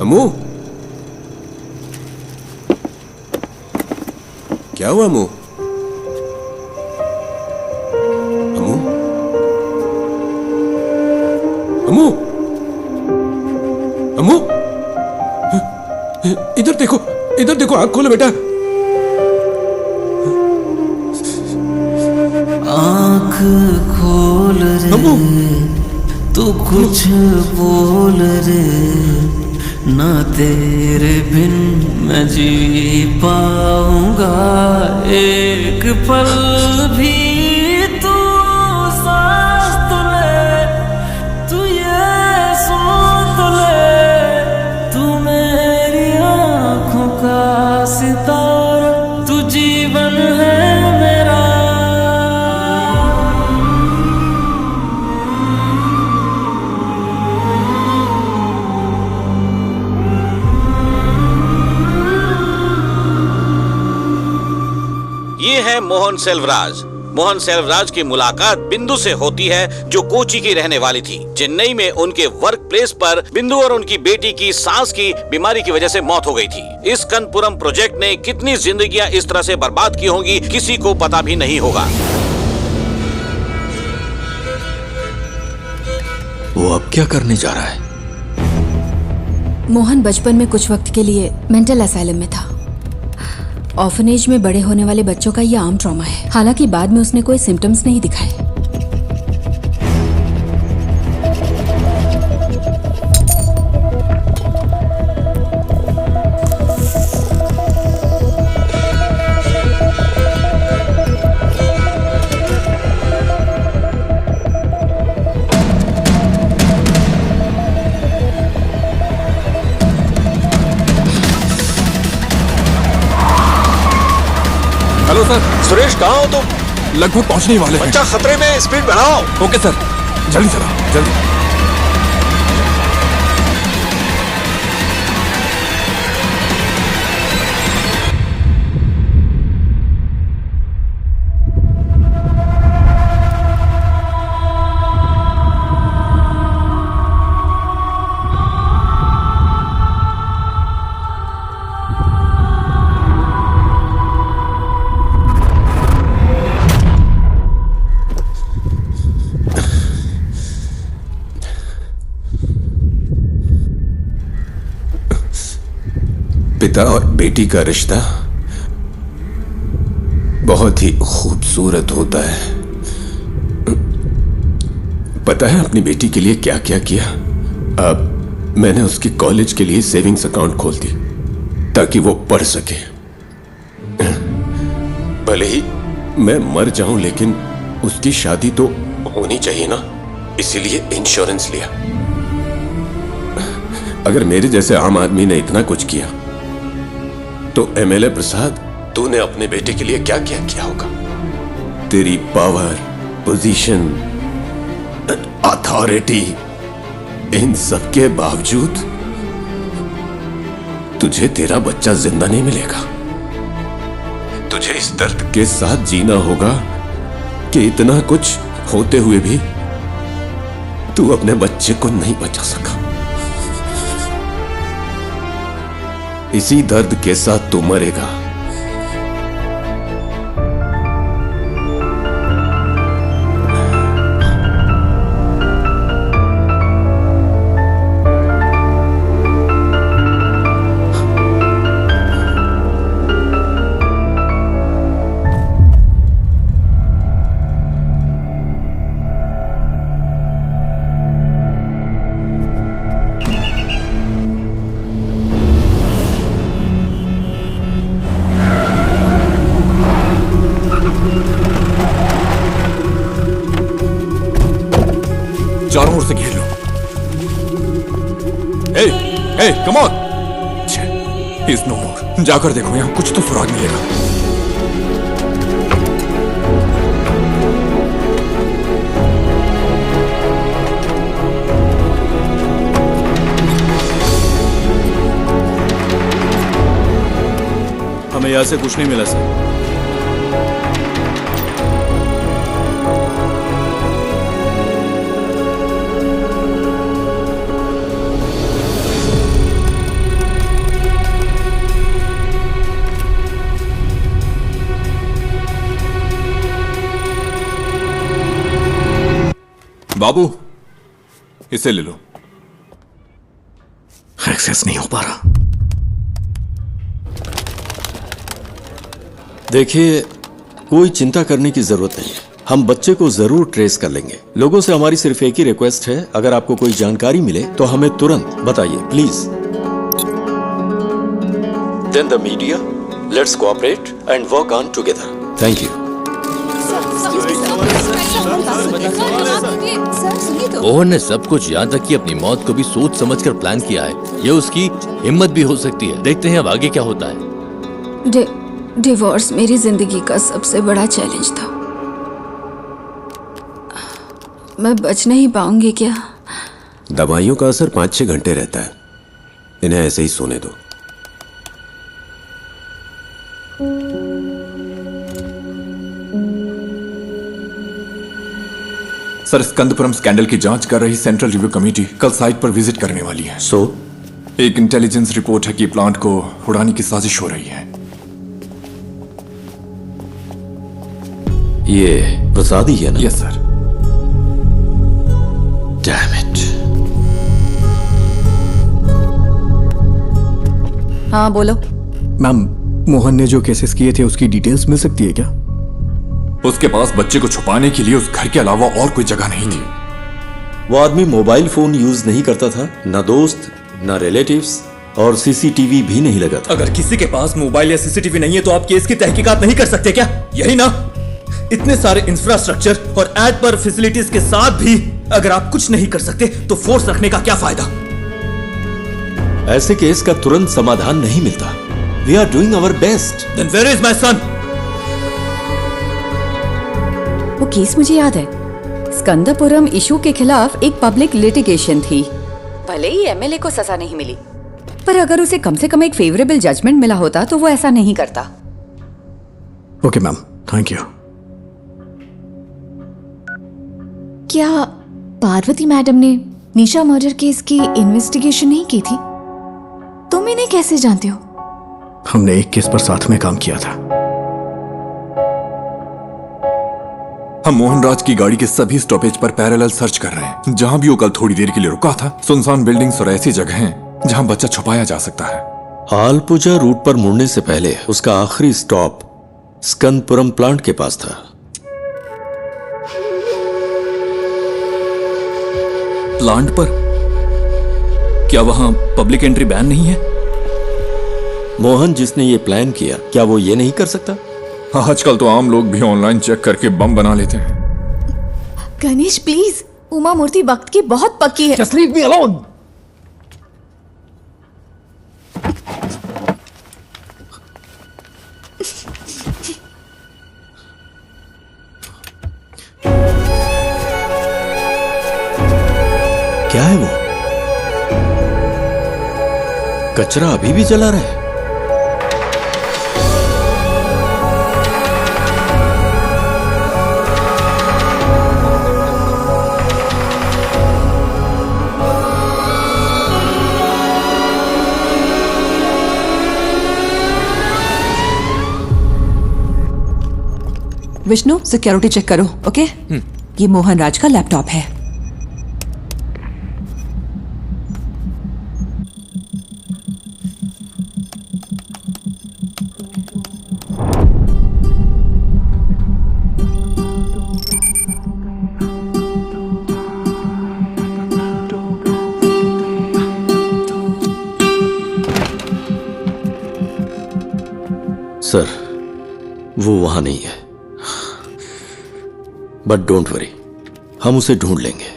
अमू, क्या हुआ अमू? अमू, अमू, अमू, इधर देखो, इधर देखो, आंख खोलो बेटा। आंख खोल रे, तू कुछ बोल रे, ना तेरे बिन मैं जी पाऊंगा एक पल भी। तू सांस तो ले, तू ये सुन तो ले, तू मेरी आंखों का सितारा, तू जीवन है मेरा। ये है मोहन सेल्वराज। मोहन सेल्वराज की मुलाकात बिंदु से होती है, जो कोची की रहने वाली थी। चेन्नई में उनके वर्क प्लेस पर बिंदु और उनकी बेटी की सांस की बीमारी की वजह से मौत हो गई थी। इस कनपुरम प्रोजेक्ट ने कितनी जिंदगियां इस तरह से बर्बाद की होंगी, किसी को पता भी नहीं होगा। वो अब क्या करने जा रहा है? मोहन बचपन में कुछ वक्त के लिए मेंटल असाइलम में था। ऑर्फनेज में बड़े होने वाले बच्चों का यह आम ट्रॉमा है। हालांकि बाद में उसने कोई सिम्टम्स नहीं दिखाए। Hello sir. सुरेश, कहाँ हो तुम? लगभग पहुंचने वाले हैं। बच्चा खतरे में, स्पीड बढ़ाओ। ओके सर, जल्दी चलो, जल्दी। पिता और बेटी का रिश्ता बहुत ही खूबसूरत होता है। पता है अपनी बेटी के लिए क्या क्या किया? अब मैंने उसके कॉलेज के लिए सेविंग्स अकाउंट खोल दी ताकि वो पढ़ सके। भले ही मैं मर जाऊं, लेकिन उसकी शादी तो होनी चाहिए ना, इसीलिए इंश्योरेंस लिया। अगर मेरे जैसे आम आदमी ने इतना कुछ किया तो एमएलए प्रसाद, तूने अपने बेटे के लिए क्या क्या किया होगा? तेरी पावर, पोजीशन, अथॉरिटी, इन सब के बावजूद तुझे तेरा बच्चा जिंदा नहीं मिलेगा। तुझे इस दर्द के साथ जीना होगा कि इतना कुछ होते हुए भी तू अपने बच्चे को नहीं बचा सका। इसी दर्द के साथ तू मरेगा। चारों ओर से घेर लो। ए, कम ऑन। इज नो मोर। जाकर देखो, यहाँ कुछ तो सुराग मिलेगा। हमें यहाँ से कुछ नहीं मिला सर। बाबू, इसे ले लो। एक्सेस नहीं हो पा रहा। देखिए, कोई चिंता करने की जरूरत नहीं है। हम बच्चे को जरूर ट्रेस कर लेंगे। लोगों से हमारी सिर्फ एक ही रिक्वेस्ट है, अगर आपको कोई जानकारी मिले तो हमें तुरंत बताइए please. Then the media, let's cooperate and work on together. Thank you. Mohan ने सब कुछ यहाँ तक कि अपनी मौत को भी सोच समझकर प्लान किया है। ये उसकी हिम्मत भी हो सकती है। देखते हैं अब आगे क्या होता है। डिवोर्स मेरी जिंदगी का सबसे बड़ा चैलेंज था। मैं बच नहीं पाऊंगी क्या? दवाइयों का असर 5-6 घंटे रहता है, इन्हें ऐसे ही सोने दो। सर, स्कंदपुरम स्कैंडल की जांच कर रही सेंट्रल रिव्यू कमेटी कल साइट पर विजिट करने वाली है। एक इंटेलिजेंस रिपोर्ट है कि प्लांट को उड़ाने की साजिश हो रही है। ये प्रसाद ही है ना? Yes sir. Damn it. हाँ बोलो। मैम, मोहन ने जो केसेस किए थे उसकी डिटेल्स मिल सकती है क्या? उसके पास बच्चे को छुपाने के लिए उस घर के अलावा और कोई जगह नहीं थी। वो आदमी मोबाइल फोन यूज नहीं करता था, ना दोस्त, ना रिलेटिव्स, और सीसीटीवी भी नहीं लगा था। अगर किसी के पास मोबाइल या सीसीटीवी नहीं है तो आप केस की तहकीकात नहीं कर सकते क्या? यही ना? इतने सारे इंफ्रास्ट्रक्चर और एड पर फैसिलिटीज के साथ भी अगर आप कुछ नहीं कर सकते तो फोर्स रखने का क्या फायदा? ऐसे केस का तुरंत समाधान नहीं मिलता। We are doing our best. Then where is my son? वो केस मुझे याद है। स्कंदपुरम इशू के खिलाफ एक पब्लिक लिटिगेशन थी। भले ही एमएलए को सजा नहीं मिली, पर अगर उसे कम से कम एक फेवरेबल जजमेंट मिला होता तो वो ऐसा नहीं करता। Okay ma'am, thank you. क्या पार्वती मैडम ने निशा मर्डर केस की इन्वेस्टिगेशन नहीं की थी? तुम इन्हें कैसे जानते हो? हमने एक केस पर साथ में काम किया था। हम मोहनराज की गाड़ी के सभी स्टॉपेज पर पैरेलल सर्च कर रहे हैं। जहां भी वो कल थोड़ी देर के लिए रुका था, सुनसान बिल्डिंग्स और ऐसी जगह हैं जहां बच्चा छुपाया जा सकता है। आलपुजा रूट पर मुड़ने से पहले उसका आखिरी स्टॉप स्कंदपुरम प्लांट के पास था। प्लांट पर? क्या वहां पब्लिक एंट्री बैन नहीं है? मोहन जिसने ये प्लान किया, क्या वो ये नहीं कर सकता? आजकल तो आम लोग भी ऑनलाइन चेक करके बम बना लेते हैं। गणेश प्लीज, उमा मूर्ति वक्त की बहुत पक्की है। Just leave me alone. क्या है वो? कचरा अभी भी जला रहा है। विष्णु, सिक्योरिटी चेक करो। ओके? ये मोहन राज का लैपटॉप है। सर, वो वहां नहीं है, बट डोंट वरी, हम उसे ढूंढ लेंगे।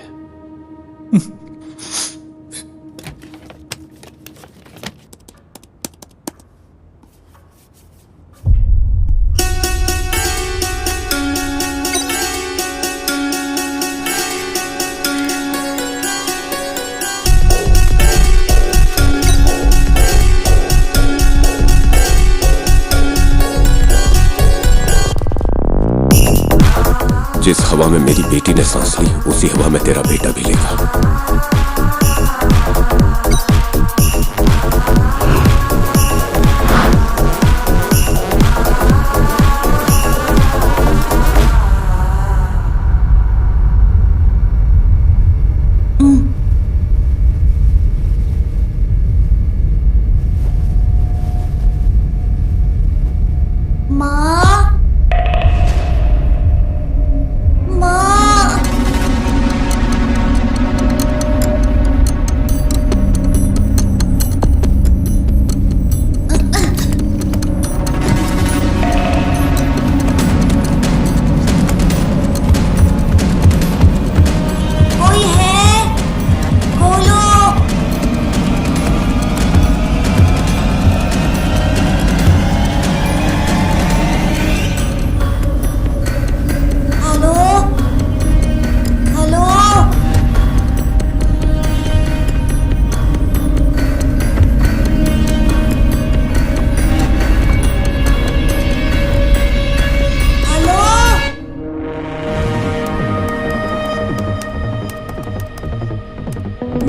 जिस हवा में मेरी बेटी ने सांस ली, उसी हवा में तेरा बेटा भी लेगा।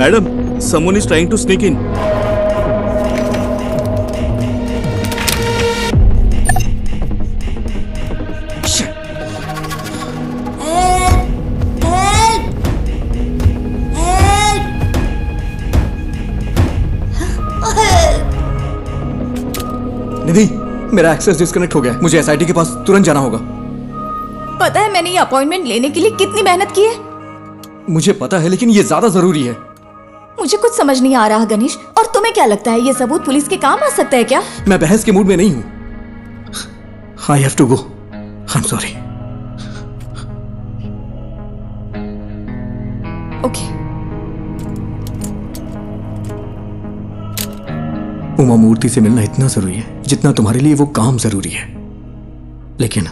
Madam, someone is trying to sneak in. निधि, मेरा एक्सेस डिस्कनेक्ट हो गया। मुझे एसआईटी के पास तुरंत जाना होगा। पता है मैंने ये अपॉइंटमेंट लेने के लिए कितनी मेहनत की है? मुझे पता है, लेकिन ये ज्यादा जरूरी है। मुझे कुछ समझ नहीं आ रहा गणेश। और तुम्हें क्या लगता है ये सबूत पुलिस के काम आ सकता है क्या? मैं बहस के मूड में नहीं हूं। I have to go. I am sorry. Okay. Uma Murthy से मिलना इतना जरूरी है जितना तुम्हारे लिए वो काम जरूरी है। लेकिन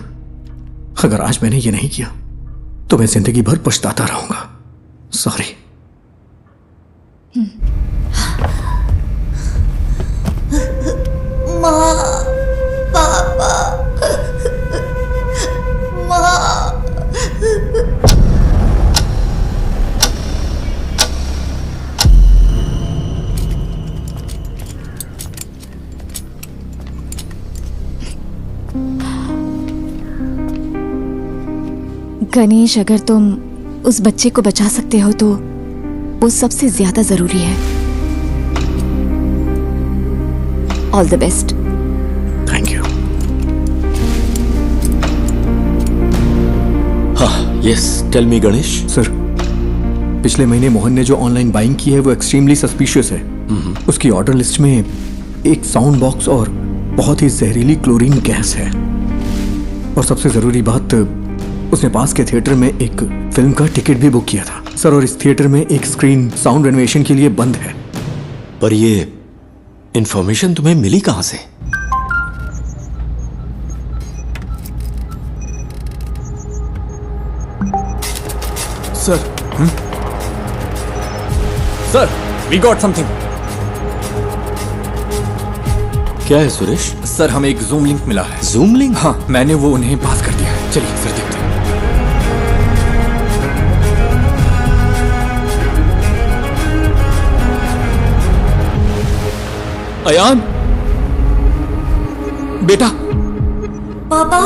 अगर आज मैंने ये नहीं किया तो मैं जिंदगी भर पछताता रहूंगा। सॉरी। माँ, पापा, माँ। गणेश, अगर तुम उस बच्चे को बचा सकते हो तो वो सबसे ज्यादा जरूरी है। All the best. Thank you. हाँ, yes, tell me Ganesh. Sir, पिछले महीने मोहन ने जो ऑनलाइन बाइंग की है वो एक्सट्रीमली सस्पिशियस है। उसकी ऑर्डर लिस्ट में एक साउंड बॉक्स और बहुत ही जहरीली क्लोरीन गैस है। और सबसे जरूरी बात, उसने पास के थिएटर में एक फिल्म का टिकट भी बुक किया था सर। और इस थिएटर में एक स्क्रीन साउंड रेनोवेशन के लिए बंद है। पर ये इंफॉर्मेशन तुम्हें मिली कहां से? Sir, sir, we got something. क्या है सुरेश? सर, हमें एक जूम लिंक मिला है। Zoom link? हाँ, मैंने वो उन्हें पास कर दिया है। चलिए सर, देखते हैं। अयान, बेटा। पापा,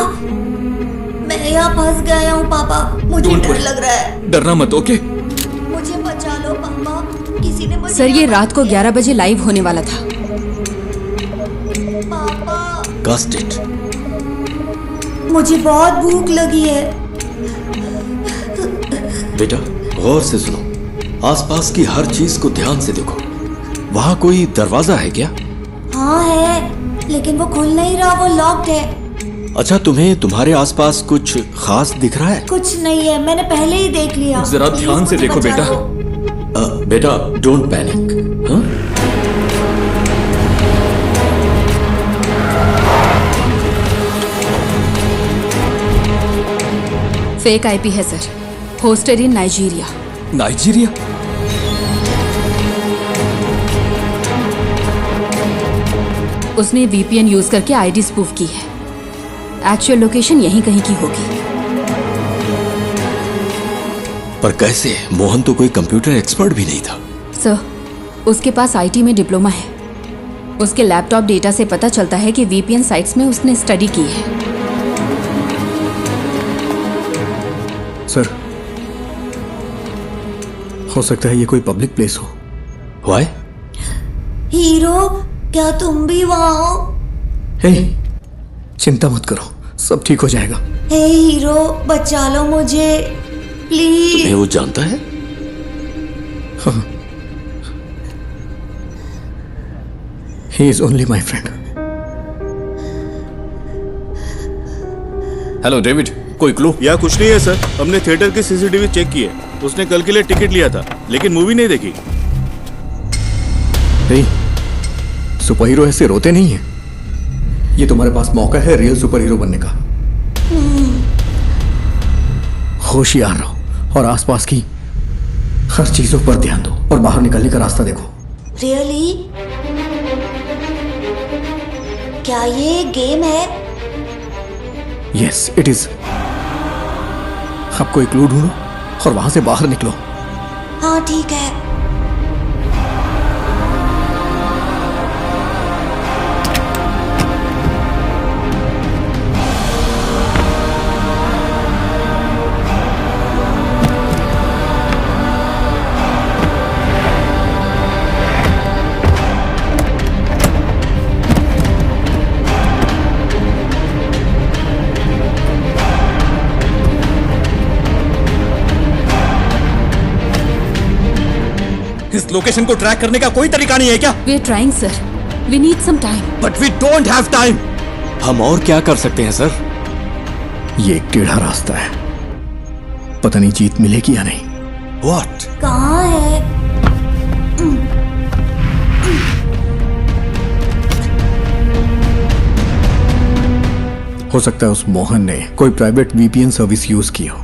मैं यहाँ फंस गया हूँ पापा। मुझे डर लग रहा है। डरना मत, ओके? मुझे बचा लो पापा। किसी ने मुझे सर, ये रात को 11 बजे लाइव होने वाला था। पापा, कास्ट इट। मुझे बहुत भूख लगी है। बेटा, गौर से सुनो। आसपास की हर चीज को ध्यान से देखो। वहां कोई दरवाजा है क्या? हाँ है, लेकिन वो खुल नहीं रहा, वो लॉक्ड है। अच्छा, तुम्हें तुम्हारे आसपास कुछ खास दिख रहा है? कुछ नहीं है, मैंने पहले ही देख लिया। जरा ध्यान से देखो बेटा। बेटा डोंट पैनिक। हाँ फेक आईपी है सर, होस्टेड इन नाइजीरिया। नाइजीरिया? उसने वीपीएन यूज करके आईडी स्पूफ की है। एक्चुअल लोकेशन यहीं कहीं की होगी। पर कैसे? मोहन तो कोई कंप्यूटर एक्सपर्ट भी नहीं था। सर, उसके पास आईटी में डिप्लोमा है। उसके लैपटॉप डेटा से पता चलता है कि वीपीएन साइट्स में उसने स्टडी की है। सर, हो सकता है ये कोई पब्लिक प्लेस हो। Why? हीरो, क्या तुम भी वहाँ हो? हे, चिंता मत करो, सब ठीक हो जाएगा। हे हीरो, बचा लो मुझे प्लीज। तुम्हें वो जानता है? हाँ। He is only my friend. Hello David, कोई क्लू? या कुछ नहीं है सर, हमने थिएटर की सीसीटीवी चेक की है। उसने कल के लिए टिकट लिया था लेकिन मूवी नहीं देखी। नहीं, सुपर हीरो ऐसे रोते नहीं है। ये तुम्हारे पास मौका है रियल सुपर हीरो बनने का। होशियार रहो और आसपास की हर चीजों पर ध्यान दो और बाहर निकलने का रास्ता देखो। रियली? क्या ये गेम है? Yes, it is. अब कोई क्लू ढूंढो और वहां से बाहर निकलो। हाँ ठीक है। इस लोकेशन को ट्रैक करने का कोई तरीका नहीं है क्या? We are trying, sir. We need some time. But we don't have time. हम और क्या कर सकते हैं सर? ये एक टेढ़ा रास्ता है, पता नहीं जीत मिलेगी या नहीं। What? कहाँ है? हो सकता है उस मोहन ने कोई प्राइवेट वीपीएन सर्विस यूज की हो।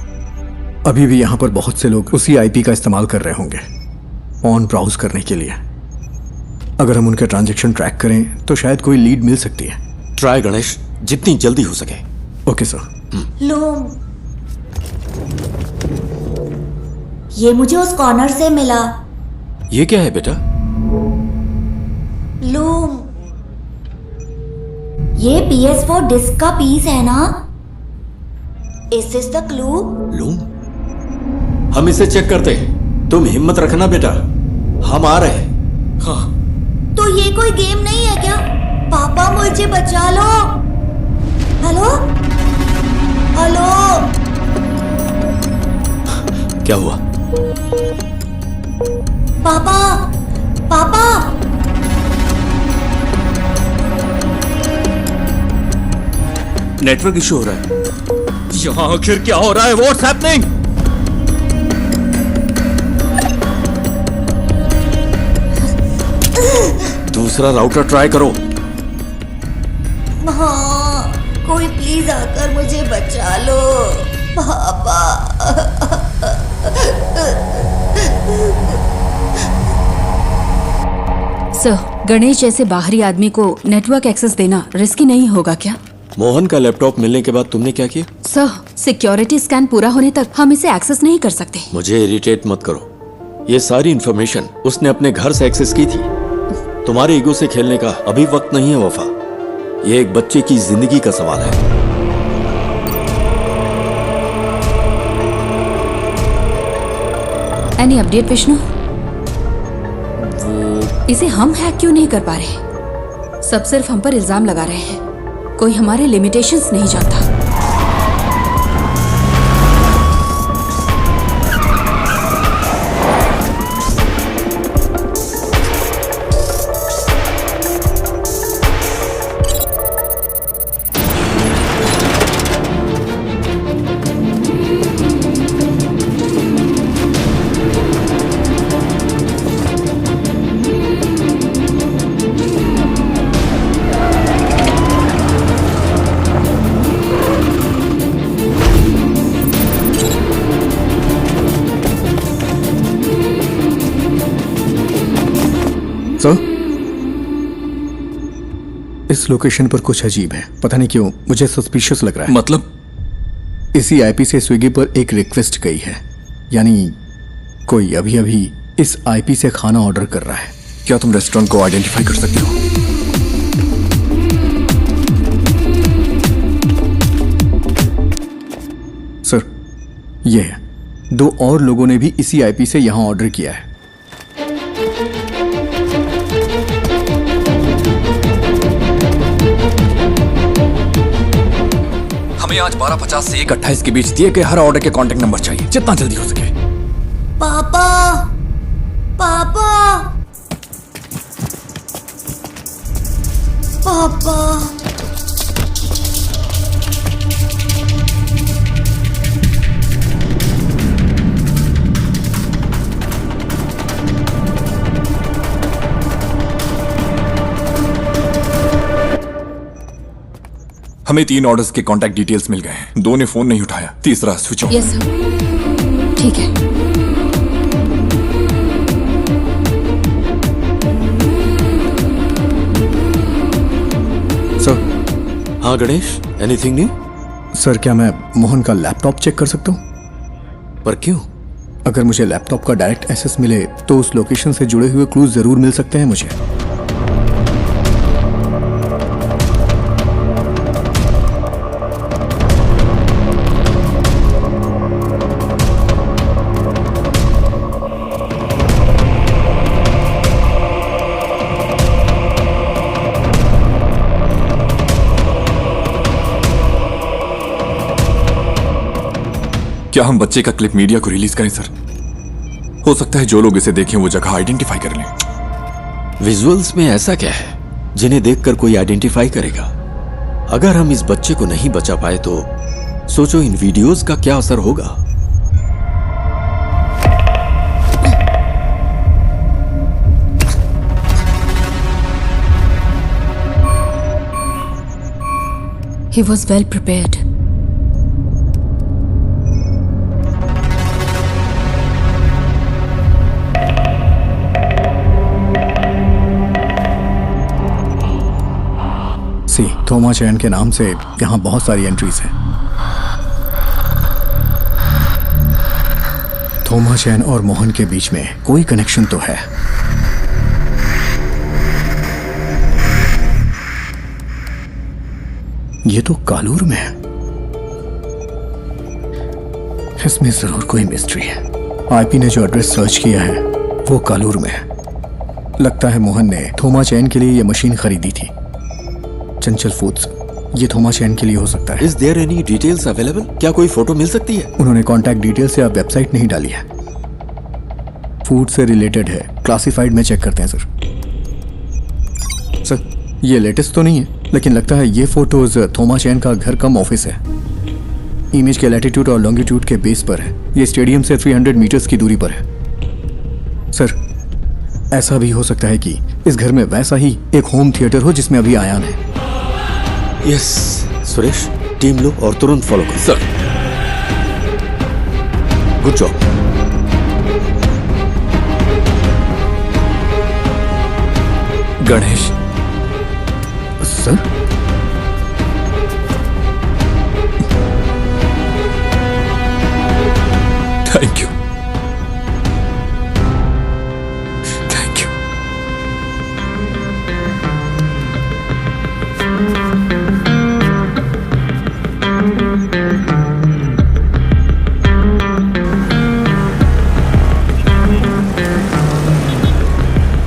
अभी भी यहाँ पर बहुत से लोग उसी आईपी का इस्तेमाल कर रहे होंगे ऑन ब्राउज करने के लिए। अगर हम उनके ट्रांजैक्शन ट्रैक करें तो शायद कोई लीड मिल सकती है। ट्राई गणेश, जितनी जल्दी हो सके। Okay sir. लूम, ये मुझे उस कॉर्नर से मिला। ये क्या है बेटा? लूम, ये PS4 डिस्क का पीस है ना? Is this the clue? Loom, हम इसे चेक करते हैं। तुम हिम्मत रखना बेटा, हम आ रहे हैं। हाँ। तो ये कोई गेम नहीं है क्या? पापा मुझे बचा लो। हेलो? हेलो? क्या हुआ? पापा, पापा। नेटवर्क इशू हो रहा है। यहाँ आखिर क्या हो रहा है? What's happening? दूसरा राउटर ट्राई करो। हाँ, कोई प्लीज आकर मुझे बचा लो पापा। सर, गणेश जैसे बाहरी आदमी को नेटवर्क एक्सेस देना रिस्की नहीं होगा क्या? मोहन का लैपटॉप मिलने के बाद तुमने क्या किया? सर, सिक्योरिटी स्कैन पूरा होने तक हम इसे एक्सेस नहीं कर सकते। मुझे इरिटेट मत करो। ये सारी इंफॉर्मेशन उसने अपने घर से एक्सेस की थी। तुम्हारे ईगो से खेलने का अभी वक्त नहीं है वफा। ये एक बच्चे की जिंदगी का सवाल है। Any update Vishnu? इसे हम हैक क्यों नहीं कर पा रहे? सब सिर्फ हम पर इल्जाम लगा रहे हैं। कोई हमारे लिमिटेशंस नहीं जानता। सर, इस लोकेशन पर कुछ अजीब है, पता नहीं क्यों मुझे सस्पिशियस लग रहा है। मतलब? इसी आईपी से स्विगी पर एक रिक्वेस्ट गई है, यानी कोई अभी अभी इस आईपी से खाना ऑर्डर कर रहा है। क्या तुम रेस्टोरेंट को आइडेंटिफाई कर सकते हो? सर, ये है। 2 और लोगों ने भी इसी आईपी से यहां ऑर्डर किया है। हमें आज 12:50 से 1:28 के बीच दिए गए हर ऑर्डर के कांटेक्ट नंबर चाहिए, जितना जल्दी हो सके। पापा, पापा, पापा। हमें 3 ऑर्डर्स के कांटेक्ट डिटेल्स मिल गए हैं। 2 ने फोन नहीं उठाया, तीसरा स्विच ऑफ। यस सर, ठीक है। सर। हाँ गणेश, एनीथिंग न्यू? सर, क्या मैं मोहन का लैपटॉप चेक कर सकता हूँ? पर क्यों? अगर मुझे लैपटॉप का डायरेक्ट एक्सेस मिले तो उस लोकेशन से जुड़े हुए क्लूज जरूर मिल सकते हैं मुझे। क्या हम बच्चे का क्लिप मीडिया को रिलीज करें सर? हो सकता है जो लोग इसे देखें वो जगह आइडेंटिफाई कर लें। विजुअल्स में ऐसा क्या है जिन्हें देखकर कोई आइडेंटिफाई करेगा? अगर हम इस बच्चे को नहीं बचा पाए तो सोचो इन वीडियोस का क्या असर होगा। He was well prepared. थोमा चैन के नाम से यहाँ बहुत सारी एंट्रीज हैं। थोमा चैन और मोहन के बीच में कोई कनेक्शन तो है। ये तो कालूर में है। इसमें जरूर कोई मिस्ट्री है। आईपी ने जो एड्रेस सर्च किया है वो कालूर में है। लगता है मोहन ने थोमा चैन के लिए ये मशीन खरीदी थी। चंचल फूड्स, ये थोमा चैन के लिए हो सकता है। Is there any details available? क्या कोई फोटो मिल सकती है? उन्होंने कांटेक्ट डिटेल से अब वेबसाइट नहीं डाली है। फूड से रिलेटेड है, क्लासिफाइड में चेक करते हैं सर। सर, ये लेटेस्ट तो नहीं है, लेकिन लगता है ये फोटोज थोमा चैन का घर कम ऑफिस है। इमेज के लैटिट्यूड और लॉन्गिट्यूड के बेस पर है। ये स्टेडियम से 300 मीटर्स की दूरी पर है। सर, ऐसा भी हो सकता है कि इस घर में वैसा ही एक होम थिएटर हो जिसमें अभी आयान है। यस सुरेश, टीम लो और तुरंत फॉलो करो। Sir, good job. Ganesh sir, thank you, thank you.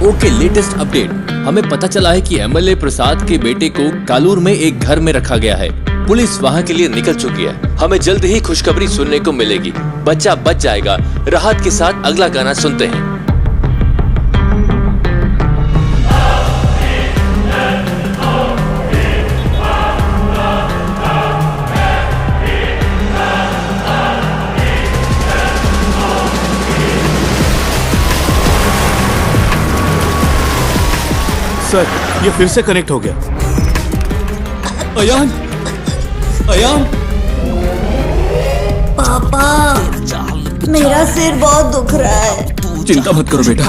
Okay, latest update. हमें पता चला है कि एमएलए प्रसाद के बेटे को कालूर में एक घर में रखा गया है। पुलिस वहां के लिए निकल चुकी है। हमें जल्द ही खुशखबरी सुनने को मिलेगी। बच्चा बच जाएगा। राहत के साथ अगला गाना सुनते हैं। सर, ये फिर से कनेक्ट हो गया। अयान, अयान, पापा, मेरा सिर बहुत दुख रहा है। चिंता मत करो बेटा,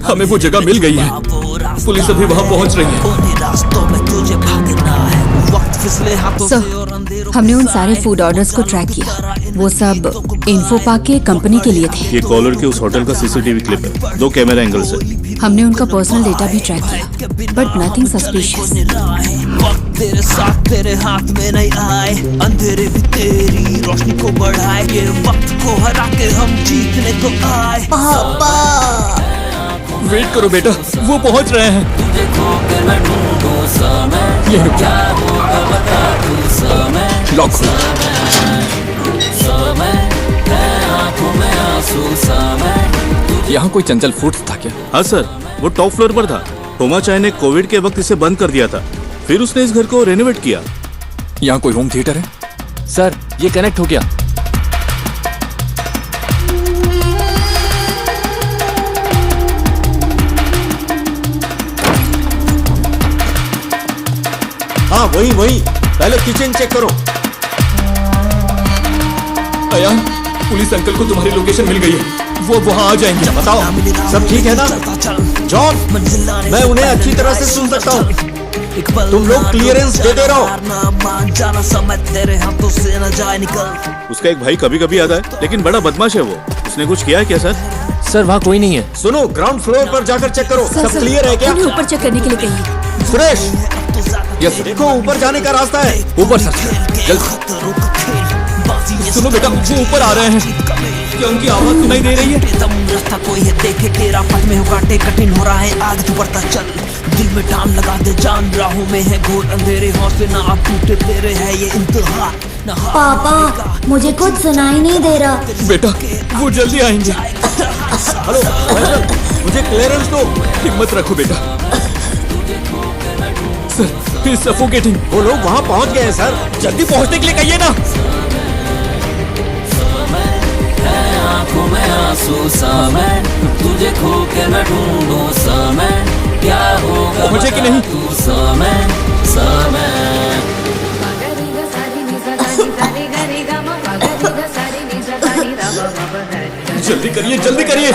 हमें वो जगह मिल गई है। पुलिस अभी वहाँ पहुँच रही है। सर, हमने उन सारे फूड ऑर्डर्स को ट्रैक किया। वो सब इन्फो पार्क के कंपनी के लिए थे। ये कॉलर के उस होटल का सीसीटीवी क्लिप है, 2 कैमरा एंगल से। हमने उनका पर्सनल डेटा भी ट्रैक किया, बट नथिंग सस्पिशियस। तेरे साथ तेरे हाथ में नहीं आए, अंधेरे भी तेरी रोशनी को बढ़ाए, ये वक्त को हरा के हम जीतने को आए। पापा वेट करो बेटा, वो पहुंच रहे हैं। ये लॉक खोलो। यहाँ कोई चंचल फूड्स था क्या? हाँ सर, वो टॉप फ्लोर पर था। होमा चाय ने कोविड के वक्त इसे बंद कर दिया था, फिर उसने इस घर को रेनोवेट किया। यहाँ कोई होम थिएटर है? सर, ये कनेक्ट हो गया। हाँ वही पहले किचन चेक करो। अयान, पुलिस अंकल को तुम्हारी लोकेशन मिल गई है, वो वहाँ आ जाएंगे। बताओ सब ठीक है ना? जॉन, मैं उन्हें अच्छी तरह से सुन सकता हूँ, तुम लोग क्लियरेंस देते रहो। उसका एक भाई कभी कभी आता है, लेकिन बड़ा बदमाश है वो। उसने कुछ किया है क्या सर? सर, वहाँ कोई नहीं है। सुनो, ग्राउंड फ्लोर पर जाकर चेक करो, सब क्लियर है क्या? ऊपर चेक करने के लिए कहिए। सुरेश, देखो ऊपर जाने का रास्ता है। ऊपर सर, जल्दी। सुनो बेटा, वो ऊपर आ रहे हैं। क्या उनकी आवाज सुनाई दे रही है? रास्ता कोई है देखे, तेरा पथ में हो काटे, कठिन हो रहा है आगे, तू बढ़ता चल, दिल में टान लगा दे जान, राहों में है घोर अंधेरे, हौसले ना आप टूटे तेरे, है ये इंतहा। पापा मुझे कुछ सुनाई नहीं दे रहा। बेटा, वो जल्दी आएंगे। हेलो, मुझे क्लियरेंस दो। हिम्मत रखो बेटा। सर, फिर सफोकेटिंग। वो लोग वहाँ पहुँच गए हैं सर, जल्दी पहुँचने के लिए कहिए ना। तुझे खो के मैं ढूंढूं समय, क्या होगा पहुंचे कि नहीं? जल्दी करिए, जल्दी करिए।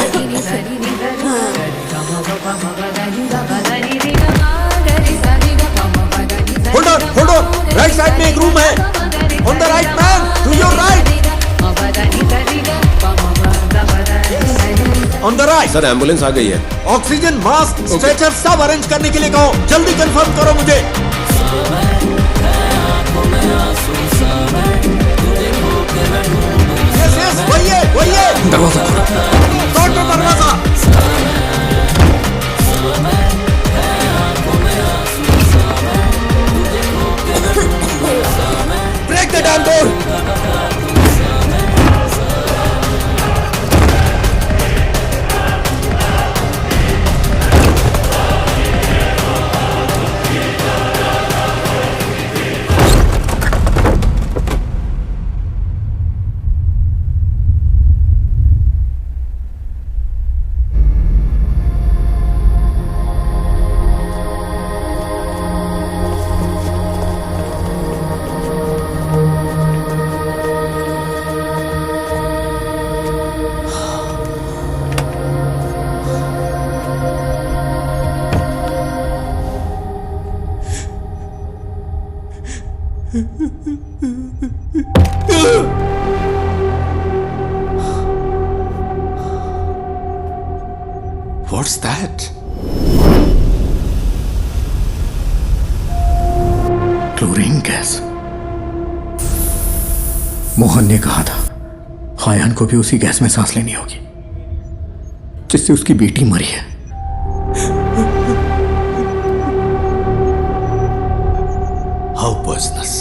होल्ड ऑन, राइट साइड में एक रूम है। On the right man, to your right. On the right. Sir ambulance आ गई है। ऑक्सीजन मास्क, स्ट्रेचर सब अरेंज करने के लिए कहो, जल्दी कंफर्म करो मुझे। यस, वही है। दरवाजा खोलो। दरवाजा। Break the damn door. What's that? Chlorine gas. Mohan ने कहा था हायान को भी उसी गैस में सांस लेनी होगी जिससे उसकी बेटी मरी है। How poisonous?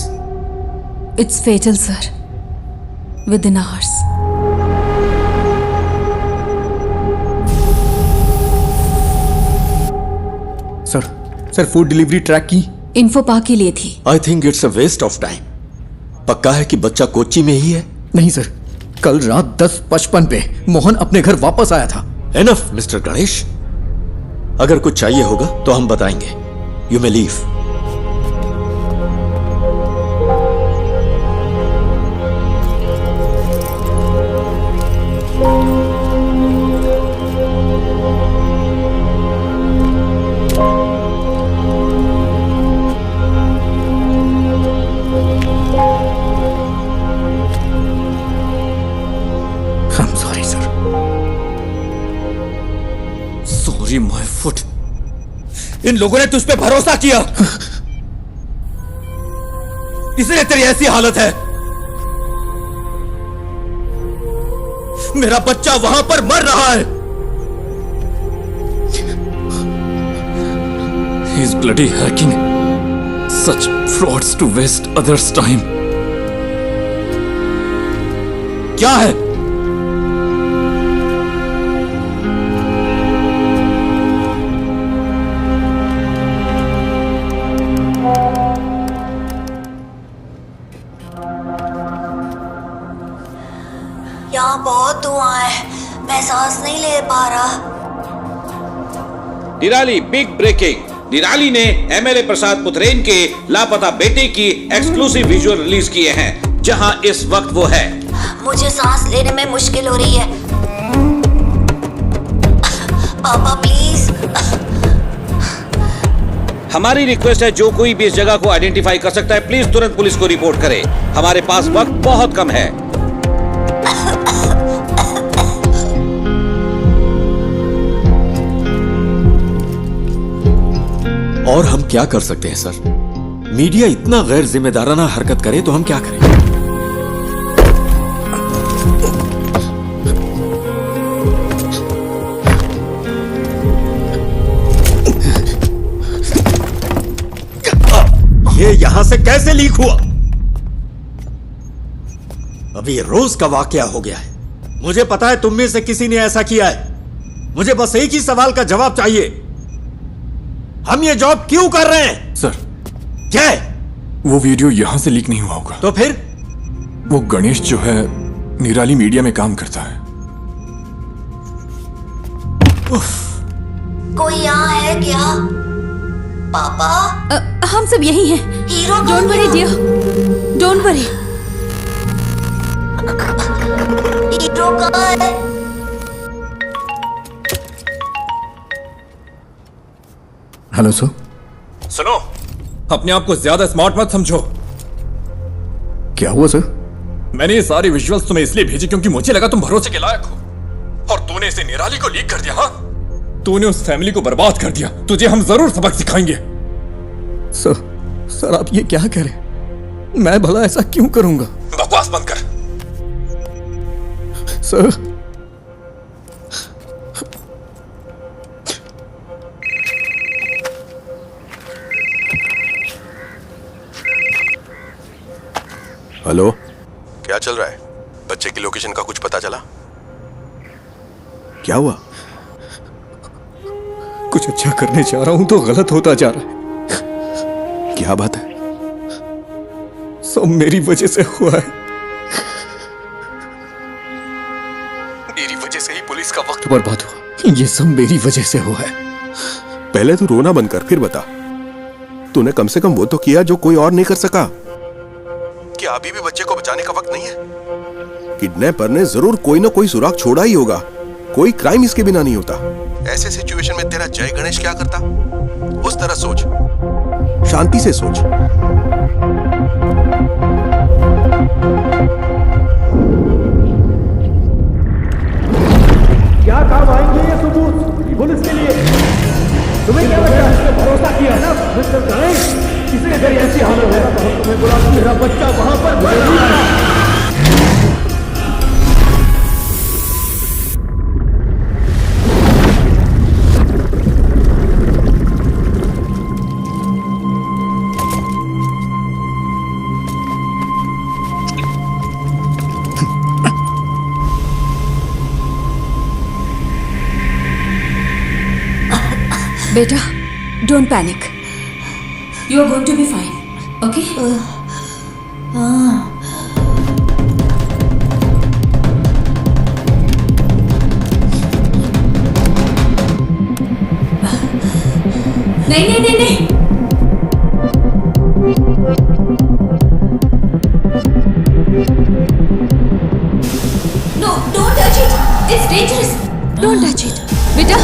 It's fatal, sir. Within hours. Sir food delivery track की? इन्फो पार्क के लिए थी। I think it's a waste of time. पक्का है कि बच्चा कोच्चि में ही है? नहीं सर, कल रात 10:55 पे मोहन अपने घर वापस आया था। एनफ मिस्टर गणेश, अगर कुछ चाहिए होगा तो हम बताएंगे। You may leave. Bury my foot. इन लोगों ने तुझ पे भरोसा किया, इसलिए तेरी ऐसी हालत है। मेरा बच्चा वहां पर मर रहा है। He's bloody hacking such frauds to waste others' time. क्या है? यहाँ बहुत धुआं है, मैं सांस नहीं ले पा रहा। निराली बिग ब्रेकिंग। निराली ने एमएलए प्रसाद पुथरेन के लापता बेटे की एक्सक्लूसिव विजुअल रिलीज किए हैं, जहां इस वक्त वो है। मुझे सांस लेने में मुश्किल हो रही है। पापा प्लीज। हमारी रिक्वेस्ट है, जो कोई भी इस जगह को आइडेंटिफाई कर सकता है, प्लीज तुरंत पुलिस को रिपोर्ट करे। हमारे पास वक्त बहुत कम है। और हम क्या कर सकते हैं सर? मीडिया इतना गैर जिम्मेदाराना हरकत करे तो हम क्या करें? ये यहां से कैसे लीक हुआ? अभी रोज का वाकया हो गया है। मुझे पता है तुम में से किसी ने ऐसा किया है। मुझे बस एक ही सवाल का जवाब चाहिए। हम ये जॉब क्यों कर रहे हैं? सर, क्या है? वो वीडियो यहां से लीक नहीं हुआ होगा। तो फिर? वो गणेश जो है निराली मीडिया में काम करता है। कोई यहाँ है क्या? पापा? हम सब यही हैं। Hero don't worry dear, don't worry. Hero कहाँ है? Hello sir. सुनो, अपने आप को ज्यादा स्मार्ट मत समझो। क्या हुआ सर? मैंने ये सारे विजुअल्स तुम्हें इसलिए भेजे क्योंकि मुझे लगा तुम भरोसे के लायक हो, और तूने इसे निराली को लीक कर दिया। हाँ, तूने उस फैमिली को बर्बाद कर दिया। तुझे हम जरूर सबक सिखाएंगे। सर आप ये क्या कह रहे? मैं भला ऐसा क्यों करूंगा? बकवास बंद कर। सर, हेलो, क्या चल रहा है? बच्चे की लोकेशन का कुछ पता चला? क्या हुआ? कुछ अच्छा करने जा रहा हूं तो गलत होता जा रहा है। क्या बात है? सब मेरी वजह से हुआ है। मेरी वजह से ही पुलिस का वक्त बर्बाद हुआ। ये सब मेरी वजह से हुआ है। पहले तू रोना बंद कर, फिर बता। तूने कम से कम वो तो किया जो कोई और नहीं कर सका। क्या अभी भी बच्चे को बचाने का वक्त नहीं है? किडनैपर ने जरूर कोई ना कोई सुराग छोड़ा ही होगा। कोई क्राइम इसके बिना नहीं होता। ऐसे सिचुएशन में तेरा जय गणेश क्या करता? उस तरह सोच, शांति से सोच। क्या काम आएंगे ये सबूत पुलिस के लिए? तुम्हें क्या लगता है? भरोसा किया ना मिस्टर गणेश, इसलिए तेरी ऐसी हालत है। तुम्हें बोला मेरा बच्चा वहां पर मर रहा है। बेटा, don't panic. You are going to be fine, okay? नहीं नहीं नहीं नहीं। No, don't touch it. It's dangerous. Don't touch it. बेटा,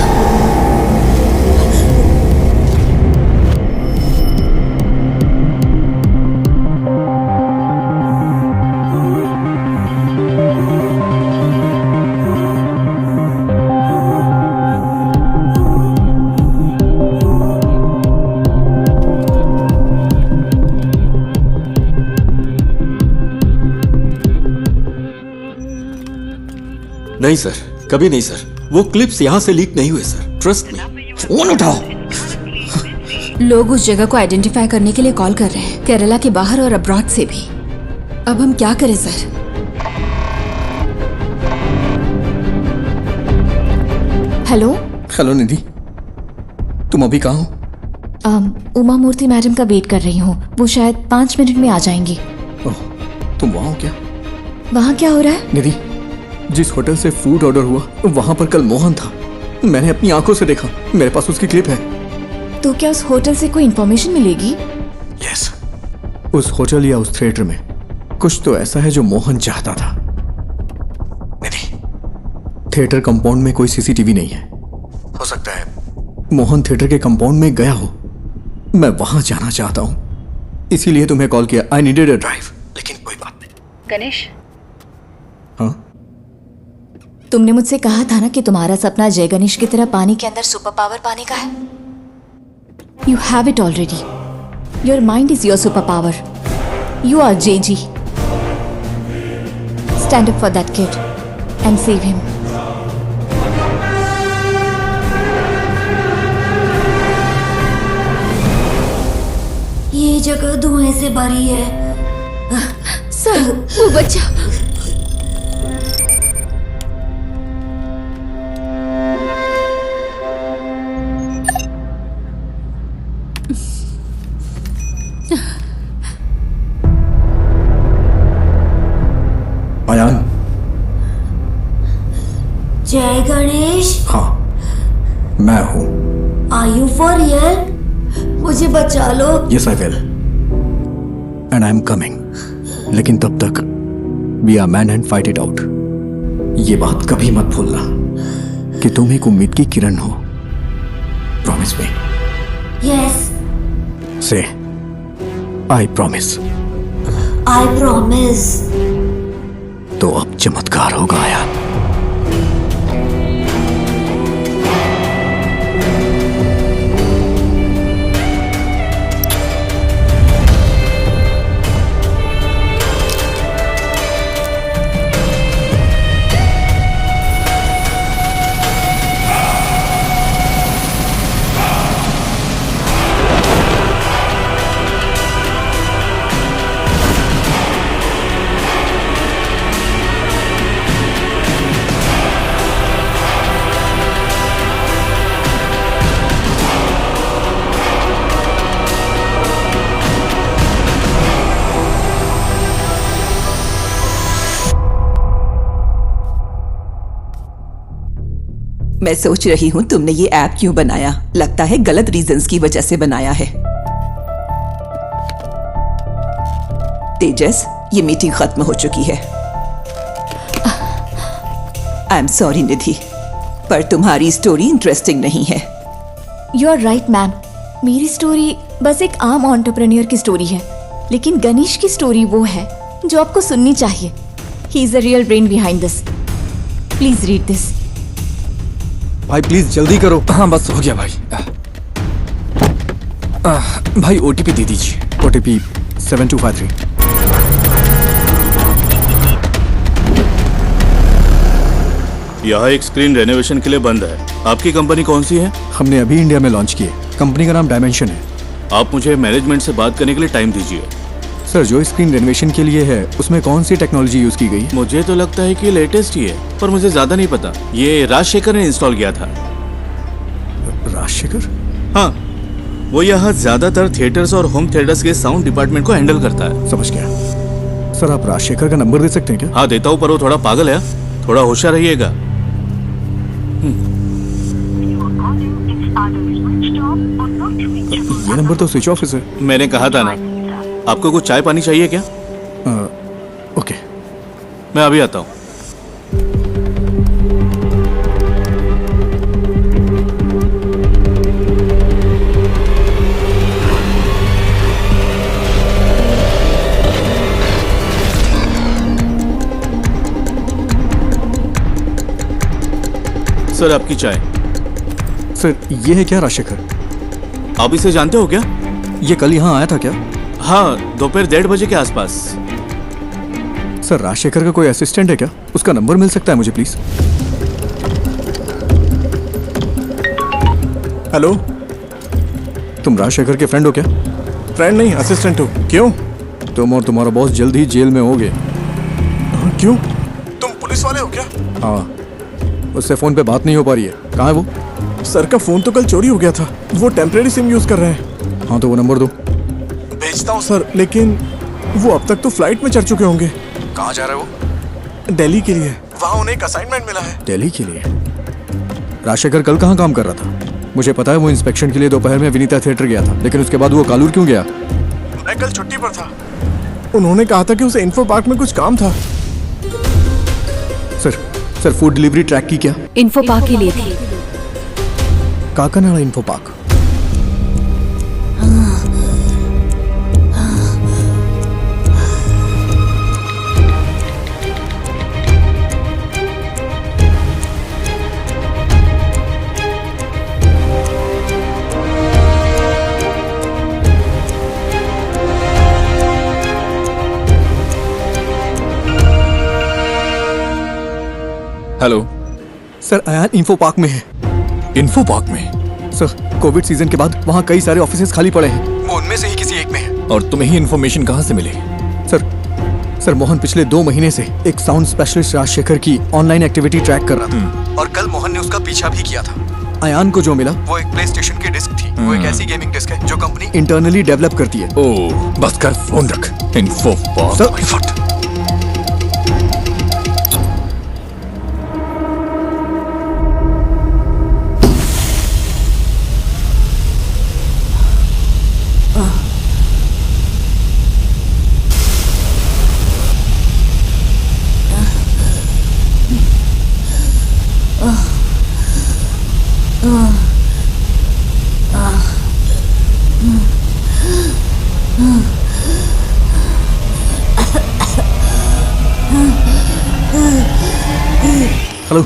नहीं सर, कभी नहीं सर। वो क्लिप्स यहाँ से लीक नहीं हुए सर, ट्रस्ट मी। फोन उठाओ। लोग उस जगह को आइडेंटिफाई करने के लिए कॉल कर रहे हैं, केरला के बाहर और अब्रॉड से भी। अब हम क्या करें सर? हेलो हेलो निधि, तुम अभी कहाँ हो? उमा मूर्ति मैडम का वेट कर रही हूँ, वो शायद 5 मिनट में आ जाएंगी। ओह, तुम वहाँ हो क्या? वहाँ क्या हो रहा है? निधि, जिस होटल से फूड ऑर्डर हुआ वहाँ पर कल मोहन था। मैंने अपनी आंखों से देखा, मेरे पास उसकी क्लिप है। तो क्या उस होटल से कोई इन्फॉर्मेशन मिलेगी? यस, उस होटल या उस थिएटर में कुछ तो ऐसा है जो मोहन चाहता था। निधि, थिएटर कंपाउंड में कोई सीसीटीवी नहीं है। हो सकता है मोहन थिएटर के कंपाउंड में गया हो। मैं वहां जाना चाहता हूं, इसीलिए तुम्हें कॉल किया। आई नीडेड अ ड्राइव, लेकिन कोई बात नहीं। गणेश, हाँ? तुमने मुझसे कहा था ना कि तुम्हारा सपना जय गणेश की तरह पानी के अंदर सुपर पावर पाने का है। You have it already. Your mind is your super power. You are JG। Stand up for that kid and save him. ये जगह धुएं से भरी है। सर, वो बच्चा। अयान। जय गणेश। हाँ, मैं हूं। Are you for real? मुझे बचा लो। Yes I will, and I am coming. लेकिन तब तक we are man and fight it out. ये बात कभी मत भूलना कि तुम एक उम्मीद की किरण हो। Promise me. यस। से आई प्रॉमिस। I promise. तो अब चमत्कार होगा यार। मैं सोच रही हूँ तुमने ये ऐप क्यों बनाया। लगता है गलत रीजंस की वजह से बनाया है। तेजस, ये मीटिंग खत्म हो चुकी है। आई एम सॉरी निधि, पर तुम्हारी स्टोरी इंटरेस्टिंग नहीं है। You are right ma'am. मेरी स्टोरी बस एक आम एंटरप्रेन्योर की स्टोरी है, लेकिन गणेश की स्टोरी वो है जो आपको सुननी चाहिए। He is the real brain behind this. Please read this. भाई प्लीज जल्दी करो। हाँ बस हो गया भाई। भाई OTP दे दीजिए। OTP 7253। यहाँ एक स्क्रीन रेनोवेशन के लिए बंद है। आपकी कंपनी कौन सी है? हमने अभी इंडिया में लॉन्च की है। कंपनी का नाम डायमेंशन है। आप मुझे मैनेजमेंट से बात करने के लिए टाइम दीजिए। सर, जो स्क्रीन रेनोवेशन के लिए है उसमें कौन सी टेक्नोलॉजी यूज की गई? मुझे तो लगता है कि लेटेस्ट ही है, पर मुझे ज्यादा नहीं पता। ये राजशेखर ने इंस्टॉल किया था। राजशेखर? हाँ, वो यहाँ ज्यादातर थिएटर्स और होम थिएटर्स के साउंड डिपार्टमेंट को हैंडल करता है। समझ गया। सर, आप राजशेखर का नंबर दे सकते हैं क्या? हाँ देता हूँ, पर वो थोड़ा पागल है। थोड़ा होशियार रहिएगा। ये नंबर तो स्विच ऑफ है। मैंने कहा था ना। आपको कुछ चाय पानी चाहिए क्या? ओके, मैं अभी आता हूँ। सर, आपकी चाय। सर, ये है क्या राजशेखर? आप इसे जानते हो क्या? ये कल यहाँ आया था क्या? हाँ, दोपहर 1:30 बजे के आसपास। सर राजशेखर का कोई असिस्टेंट है क्या? उसका नंबर मिल सकता है मुझे प्लीज? हेलो, तुम राजशेखर के फ्रेंड हो क्या? फ्रेंड नहीं, असिस्टेंट हो। क्यों? तुम और तुम्हारा बॉस जल्द ही जेल में होगे। क्यों? तुम पुलिस वाले हो क्या? हाँ, उससे फोन पे बात नहीं हो पा रही है। कहाँ है वो? सर का फोन तो कल चोरी हो गया था, वो टेम्परेरी सिम यूज कर रहे हैं। हाँ तो वो नंबर दो। भेजता हूँ सर, लेकिन वो अब तक तो फ्लाइट में चढ़ चुके होंगे। कहाँ जा रहे हो? दिल्ली के लिए, वहाँ उन्हें एक असाइनमेंट मिला है। दिल्ली के लिए? राजशेखर कल कहाँ काम कर रहा था? मुझे पता है वो इंस्पेक्शन के लिए दोपहर में विनीता थिएटर गया था, लेकिन उसके बाद वो कालूर क्यों गया? मैं कल छुट्टी पर था। उन्होंने कहा था कि उसे इन्फो पार्क में कुछ काम था। सर फूड डिलीवरी ट्रैक की क्या? इन्फो पार्क के लिए थी। Kakinada info park. Hello sir, Ayaan info park में है। इन्फो पार्क में? सर कोविड सीजन के बाद वहाँ कई सारे ऑफिसेज खाली पड़े हैं, वो उनमें से ही किसी एक में है। और तुम्हें ही इन्फॉर्मेशन कहाँ से मिली? सर मोहन पिछले 2 महीने से एक साउंड स्पेशलिस्ट राजशेखर की ऑनलाइन एक्टिविटी ट्रैक कर रहा था, और कल मोहन ने उसका पीछा भी किया था। अयान को जो मिला वो एक प्ले स्टेशन की डिस्क थी। वो एक ऐसी गेमिंग डिस्क है जो कंपनी इंटरनली डेवलप करती है। ओह, बस कर, फोन रख। Info park. हेलो,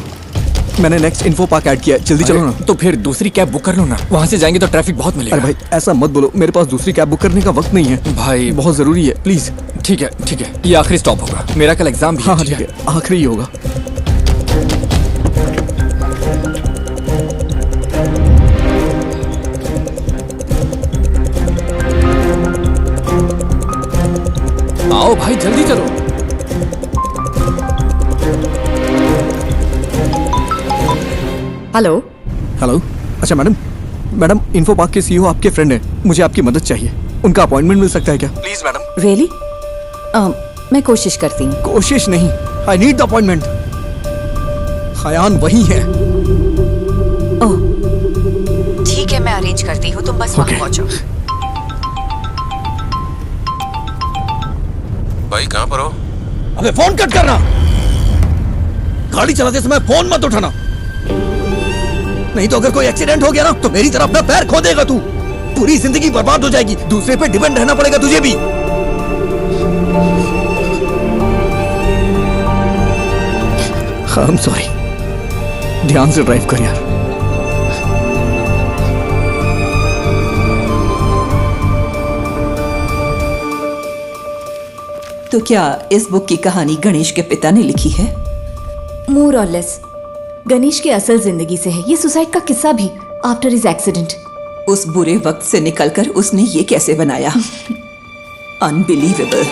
मैंने नेक्स्ट इन्फो पार्क ऐड किया है, जल्दी चलो ना। तो फिर दूसरी कैब बुक कर लो ना, वहाँ से जाएंगे तो ट्रैफिक बहुत मिलेगा। अरे भाई ऐसा मत बोलो, मेरे पास दूसरी कैब बुक करने का वक्त नहीं है भाई। बहुत जरूरी है, प्लीज। ठीक है, ये आखिरी स्टॉप होगा, मेरा कल एग्जाम भी है। हाँ ठीक है, आखिरी ही होगा। आओ भाई, जल्दी चलो। हेलो। अच्छा मैडम इन्फो पार्क के सीईओ आपके फ्रेंड हैं, मुझे आपकी मदद चाहिए। उनका अपॉइंटमेंट मिल सकता है क्या? Please madam. रियली? मैं कोशिश करती हूँ। कोशिश नहीं, I need the appointment. Ayaan वही है। ओह ठीक है, मैं अरेंज करती हूँ, तुम बस वहाँ पहुँचो। भाई कहाँ पर हो? अबे फोन कट करना, गाड़ी चलाते समय फोन मत उठाना, नहीं तो अगर कोई एक्सीडेंट हो गया ना तो मेरी तरफ अपना पैर खो देगा तू। पूरी जिंदगी बर्बाद हो जाएगी, दूसरे पे डिपेंड रहना पड़ेगा तुझे भी। आई एम सॉरी, ध्यान से ड्राइव कर यार। तो क्या इस बुक की कहानी गणेश के पिता ने लिखी है? मोर और लेस गणेश की असल जिंदगी से है ये सुसाइड का किस्सा भी, आफ्टर हिज एक्सीडेंट। उस बुरे वक्त से निकलकर उसने ये कैसे बनाया? अनबिलीवेबल।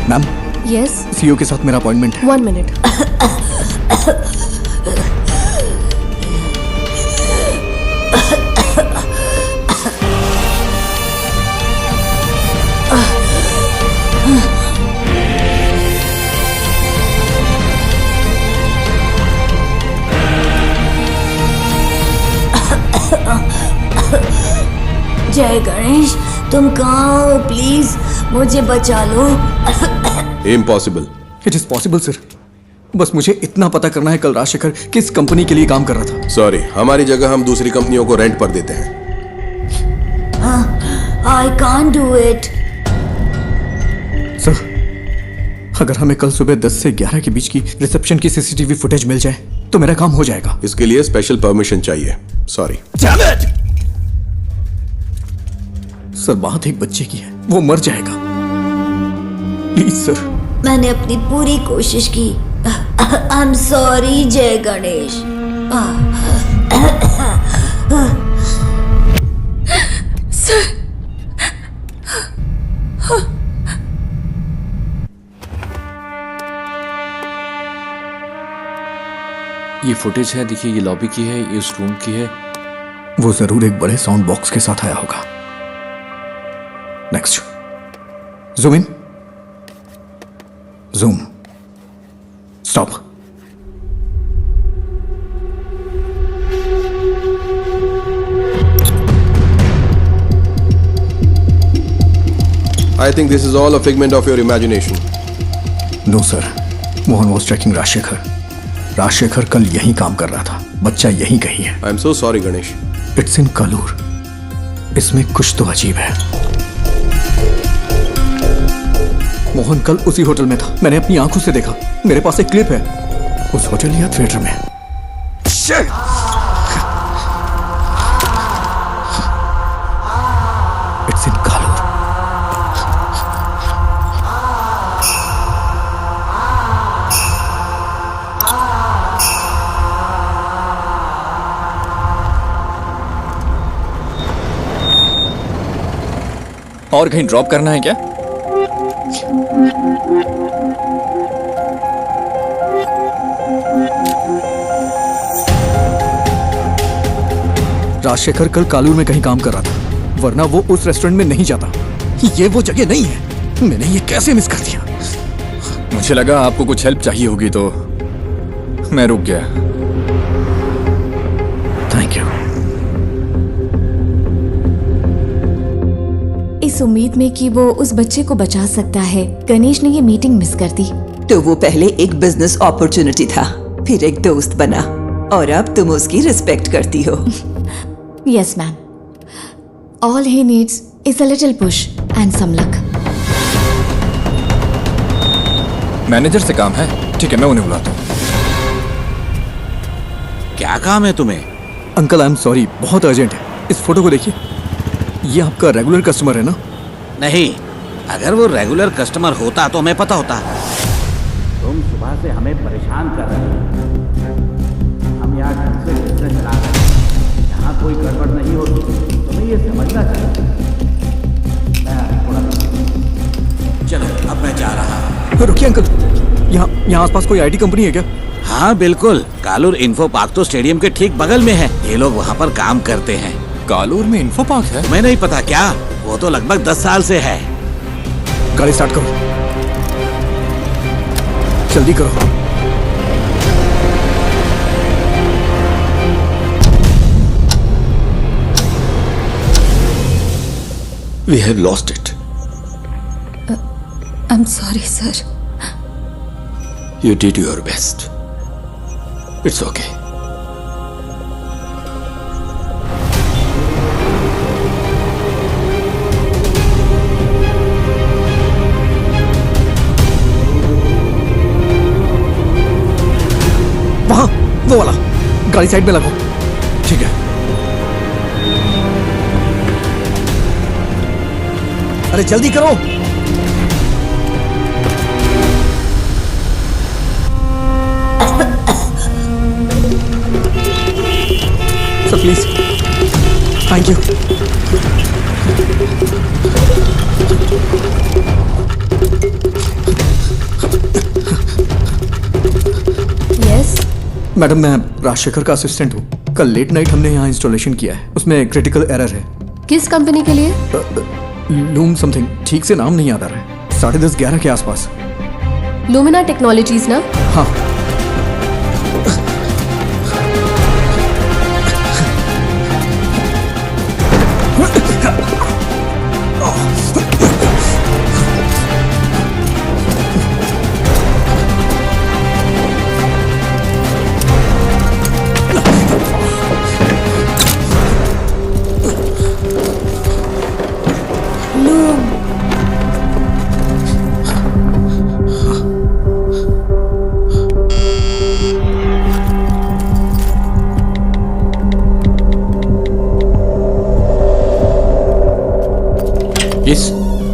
मैम। यस। सीईओ के साथ मेरा अपॉइंटमेंट है। 1 मिनट। जय गणेश, तुम कहाँ हो? प्लीज मुझे बचा लो। Impossible. It is possible sir, बस मुझे इतना पता करना है कल राजशेखर किस कंपनी के लिए काम कर रहा था। सॉरी, हमारी जगह हम दूसरी कंपनियों को रेंट पर देते हैं। I can't do it. Sir, अगर हमें कल सुबह 10 से 11 के बीच की रिसेप्शन की सीसीटीवी फुटेज मिल जाए तो मेरा काम हो जाएगा। इसके लिए स्पेशल परमिशन चाहिए। सॉरी। सर बात एक बच्चे की है, वो मर जाएगा। Please sir. मैंने अपनी पूरी कोशिश की। आई एम सॉरी जय गणेश। सर ये फुटेज है, देखिए ये लॉबी की है, ये उस रूम की है। वो जरूर एक बड़े साउंड बॉक्स के साथ आया होगा। Next, zoom in, zoom, stop. I think this is all a figment of your imagination. No sir, Mohan was tracking Rajshekhar. Rajshekhar कल यहीं काम कर रहा था, बच्चा यहीं कहीं है। I am so sorry, Ganesh. It's in Kalur. इसमें कुछ तो अजीब है। मोहन कल उसी होटल में था, मैंने अपनी आंखों से देखा। मेरे पास एक क्लिप है उस होटल या थिएटर में। It's in Kalur. और कहीं ड्रॉप करना है क्या? राजशेखर कल कालूर में कहीं काम कर रहा था, वरना वो उस रेस्टोरेंट में नहीं जाता। ये वो जगह नहीं है। मैंने ये कैसे मिस कर दिया? मुझे लगा आपको कुछ हेल्प चाहिए होगी तो मैं रुक गया। Thank you. इस उम्मीद में कि वो उस बच्चे को बचा सकता है, गणेश ने ये मीटिंग मिस कर दी। तो वो पहले एक बिजनेस अपॉर्चुनिटी था, फिर एक दोस्त बना, और अब तुम उसकी रिस्पेक्ट करती हो। Yes ma'am, all he needs is a little push and some luck. Manager से काम है, ठीक है मैं उन्हें बुलाता हूँ। क्या काम है तुम्हें? अंकल आई एम सॉरी, बहुत अर्जेंट है। इस फोटो को देखिए, ये आपका रेगुलर कस्टमर है ना? नहीं, अगर वो रेगुलर कस्टमर होता तो हमें पता होता। तुम सुबह से हमें परेशान कर रहे हो। हम यहाँ ढंग से बिजनेस चला रहे हैं, यहाँ कोई गड़बड़ नहीं होती, तुम्हें ये समझना चाहिए। चलो अब मैं जा रहा हूँ। रुकिए अंकल, यहाँ आसपास कोई आईटी कंपनी है क्या? हाँ बिल्कुल, कालूर इन्फो पार्क तो स्टेडियम के ठीक बगल में है। ये लोग वहाँ पर काम करते हैं। कालूर में इन्फो पार्क है? मैं नहीं पता क्या, वो तो लगभग 10 साल से है। गाड़ी स्टार्ट करो, जल्दी करो। We have lost it. I'm sorry, sir. You did your best. It's okay. वहां वो वाला, गाड़ी साइड में लगाओ। ठीक है। अरे जल्दी करो। Sir please, thank you. Yes madam, मैं राजशेखर का असिस्टेंट हूँ। कल लेट नाइट हमने यहाँ इंस्टॉलेशन किया है, उसमें क्रिटिकल एरर है। किस कंपनी के लिए? लूम समथिंग, ठीक से नाम नहीं याद आ रहा है। 10:30-11 के आसपास। लुमिना टेक्नोलॉजीज ना? हाँ।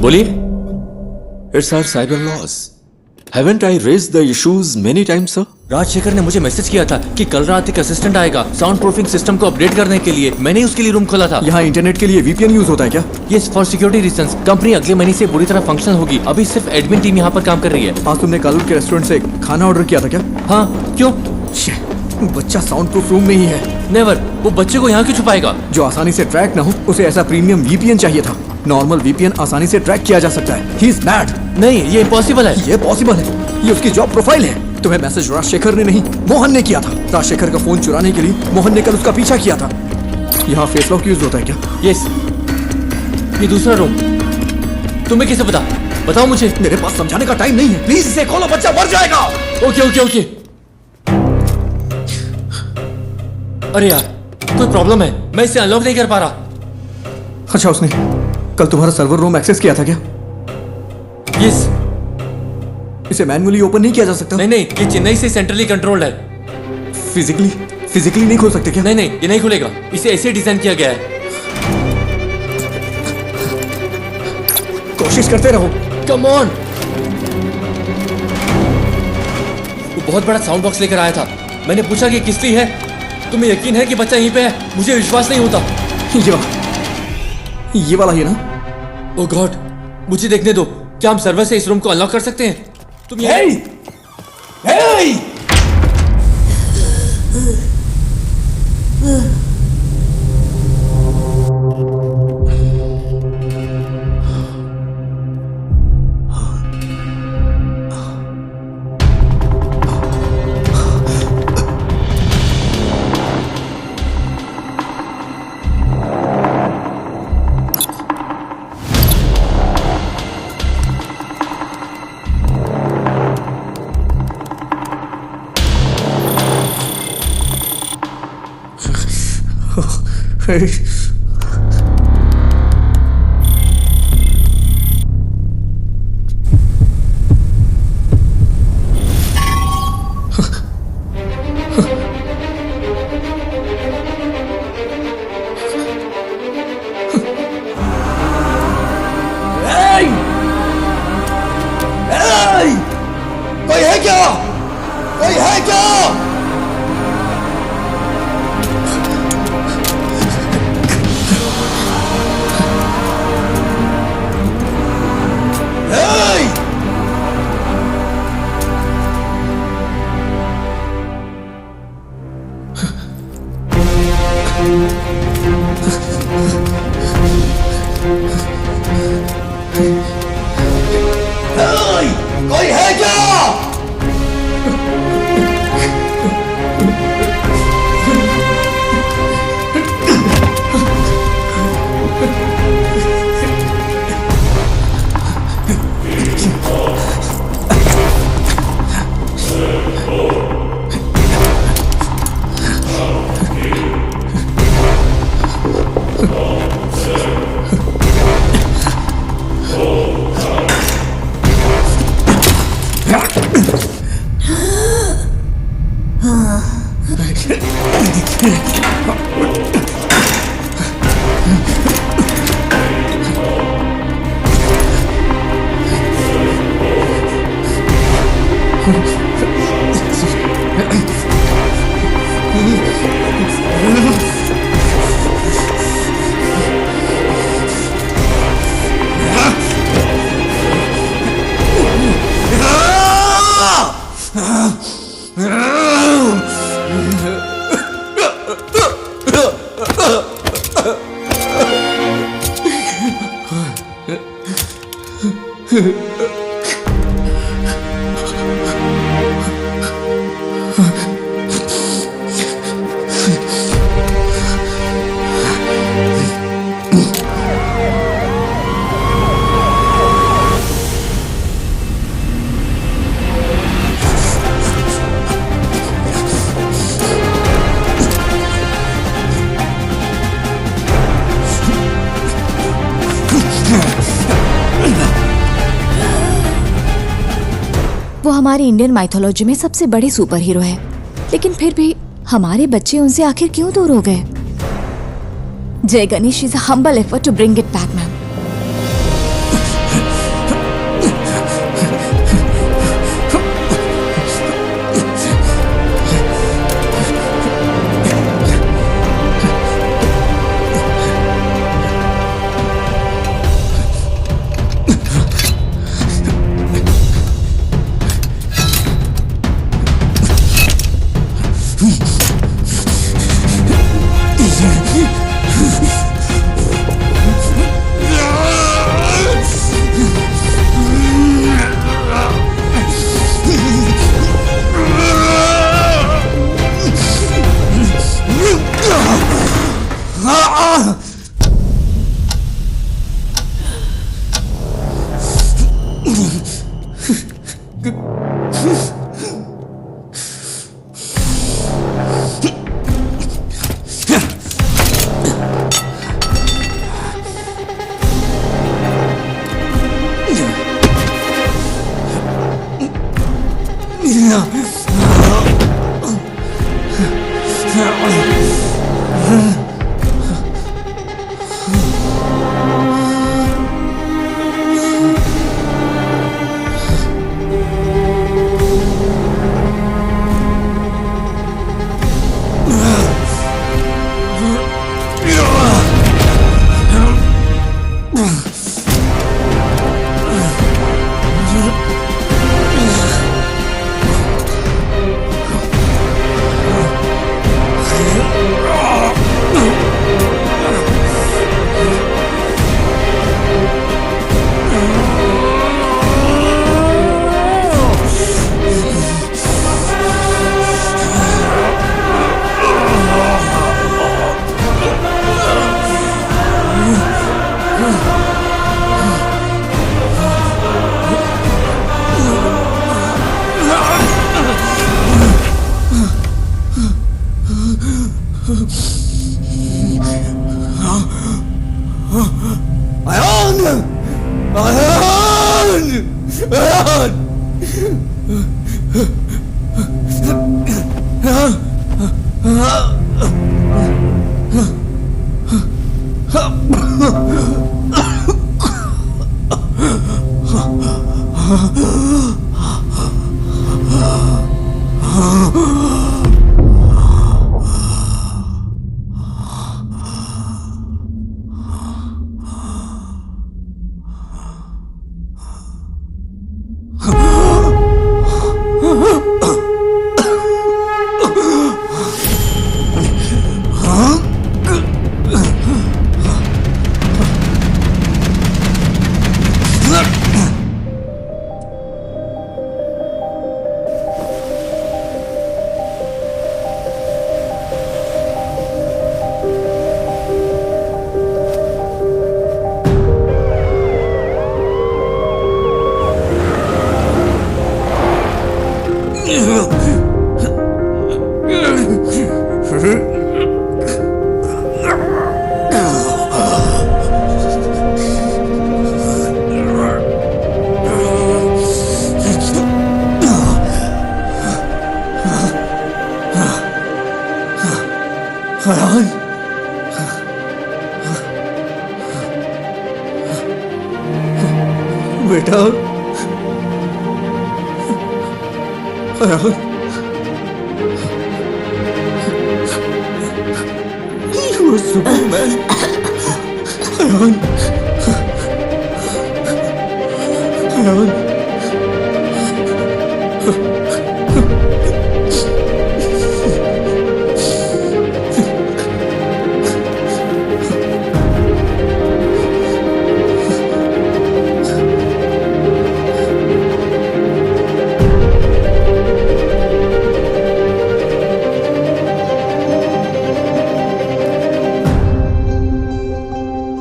बोलिए। It's our cyber laws. Haven't I raised the issues many times, sir? Rajshekhar ने मुझे मैसेज किया था कि कल रात एक असिस्टेंट आएगा साउंड प्रूफिंग सिस्टम को अपडेट करने के लिए। मैंने ही उसके लिए रूम खोला था। यहाँ इंटरनेट के लिए VPN यूज होता है क्या? Yes, for security reasons. Company अगले महीने से बुरी तरह फंक्शनल होगी। अभी सिर्फ एडमिन टीम यहाँ पर काम कर रही है। आज तुमने कालूर के रेस्टोरेंट से खाना ऑर्डर किया था क्या? हाँ, क्यों? बच्चा साउंड प्रूफ रूम में ही है। नेवर, वो बच्चे को यहाँ क्यों छुपाएगा? जो आसानी से ट्रैक ना हो उसे ऐसा प्रीमियम VPN चाहिए था। नॉर्मल VPN आसानी से ट्रैक किया जा सकता है। He is mad। नहीं, ये इम्पॉसिबल है। ये पॉसिबल है। ये उसकी जॉब प्रोफाइल है। तुम्हें मैसेज राजशेखर ने नहीं, मोहन ने किया था। राजशेखर का फोन चुराने के लिए मोहन ने कल उसका पीछा किया था। यहाँ फेस लॉक यूज होता है क्या? यस। ये दूसरा रूम। तुम्हें कैसे पता? बताओ मुझे। मेरे पास समझाने का टाइम नहीं है। प्लीज इसे खोलो, बच्चा मर जाएगा। Okay okay okay. अरे यार, कोई प्रॉब्लम है। मैं इसे अनलॉक नहीं कर पा रहा। अच्छा, उसने कल तुम्हारा सर्वर रूम एक्सेस किया था क्या? यस। इसे मैन्युअली ओपन नहीं किया जा सकता? नहीं नहीं, ये चेन्नई से सेंट्रली कंट्रोल्ड है। फिजिकली नहीं खोल सकते क्या? नहीं नहीं, ये नहीं खुलेगा। इसे ऐसे डिजाइन किया गया है। कोशिश करते रहो। Come on. वो बहुत बड़ा साउंड बॉक्स लेकर आया था। मैंने पूछा कि किस लिए है। तुम्हें यकीन है कि बच्चा यहीं पे है? मुझे विश्वास नहीं होता। ये वाला ही ना? ओह गॉड, मुझे देखने दो। क्या हम सर्वर से इस रूम को अनलॉक कर सकते हैं? तुम कोई है क्या? कोई है क्या? कोई है क्या? वो हमारी इंडियन माइथोलॉजी में सबसे बड़े सुपर हीरो है, लेकिन फिर भी हमारे बच्चे उनसे आखिर क्यों दूर हो गए? Jai Ganesh is a humble effort to bring it back, ma'am. बेटा You were Superman.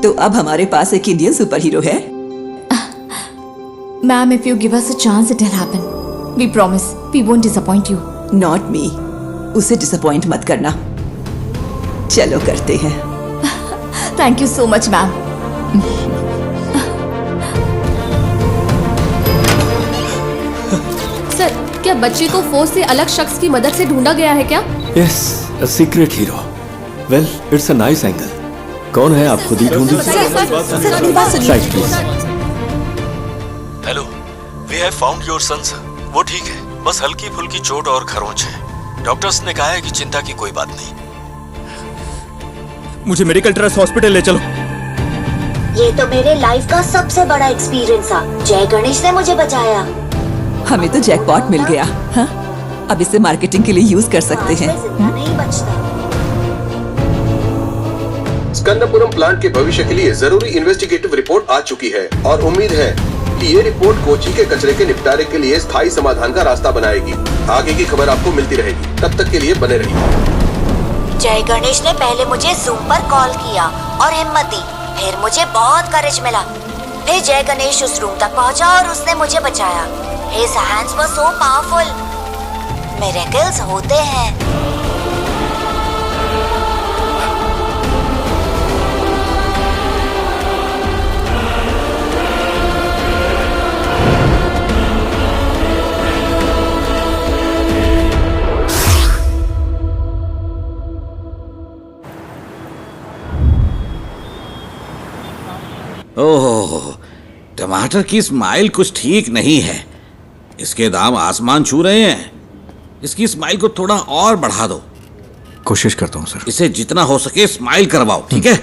तो अब हमारे पास एक इंडियन सुपर हीरो है। Ma'am, if you give us a chance, it'll happen. We promise. We won't disappoint you. Not me. उसे disappoint मत करना। चलो करते हैं। Thank you so much, ma'am. Sir, क्या बच्चे को फोर्स से अलग शख्स की मदद से ढूंढा गया है क्या? Yes, a secret hero. Well, it's a nice angle. कौन है आप खुद ही ढूंढ लीजिए। Hello, we have found your son sir. वो ठीक है, बस हल्की फुल्की चोट और खरोंच है। डॉक्टर्स ने कहा है कि चिंता की कोई बात नहीं। मुझे मेडिकल ट्रस्ट हॉस्पिटल ले चलो। ये तो मेरे लाइफ का सबसे बड़ा एक्सपीरियंस था। जय गणेश ने मुझे बचाया। हमें तो जैकपॉट मिल गया। हाँ? अब इसे मार्केटिंग के लिए यूज कर सकते हैं। नहीं बचता। स्कंदपुरम प्लांट के भविष्य के लिए जरूरी इन्वेस्टिगेटिव रिपोर्ट आ चुकी है और उम्मीद है कि ये रिपोर्ट कोची के कचरे के निपटारे के लिए स्थायी समाधान का रास्ता बनाएगी। आगे की खबर आपको मिलती रहेगी, तब तक के लिए बने रहिए। जय गणेश ने पहले मुझे जूम पर कॉल किया और हिम्मत दी, फिर मुझे बहुत करेज मिला। फिर जय गणेश उस रूम तक पहुंचा और उसने मुझे बचाया। His hands were so powerful. Miracles होते हैं। ओह, टमाटर की स्माइल कुछ ठीक नहीं है। इसके दाम आसमान छू रहे हैं। इसकी स्माइल को थोड़ा और बढ़ा दो। कोशिश करता हूँ सर। इसे जितना हो सके स्माइल करवाओ, ठीक है?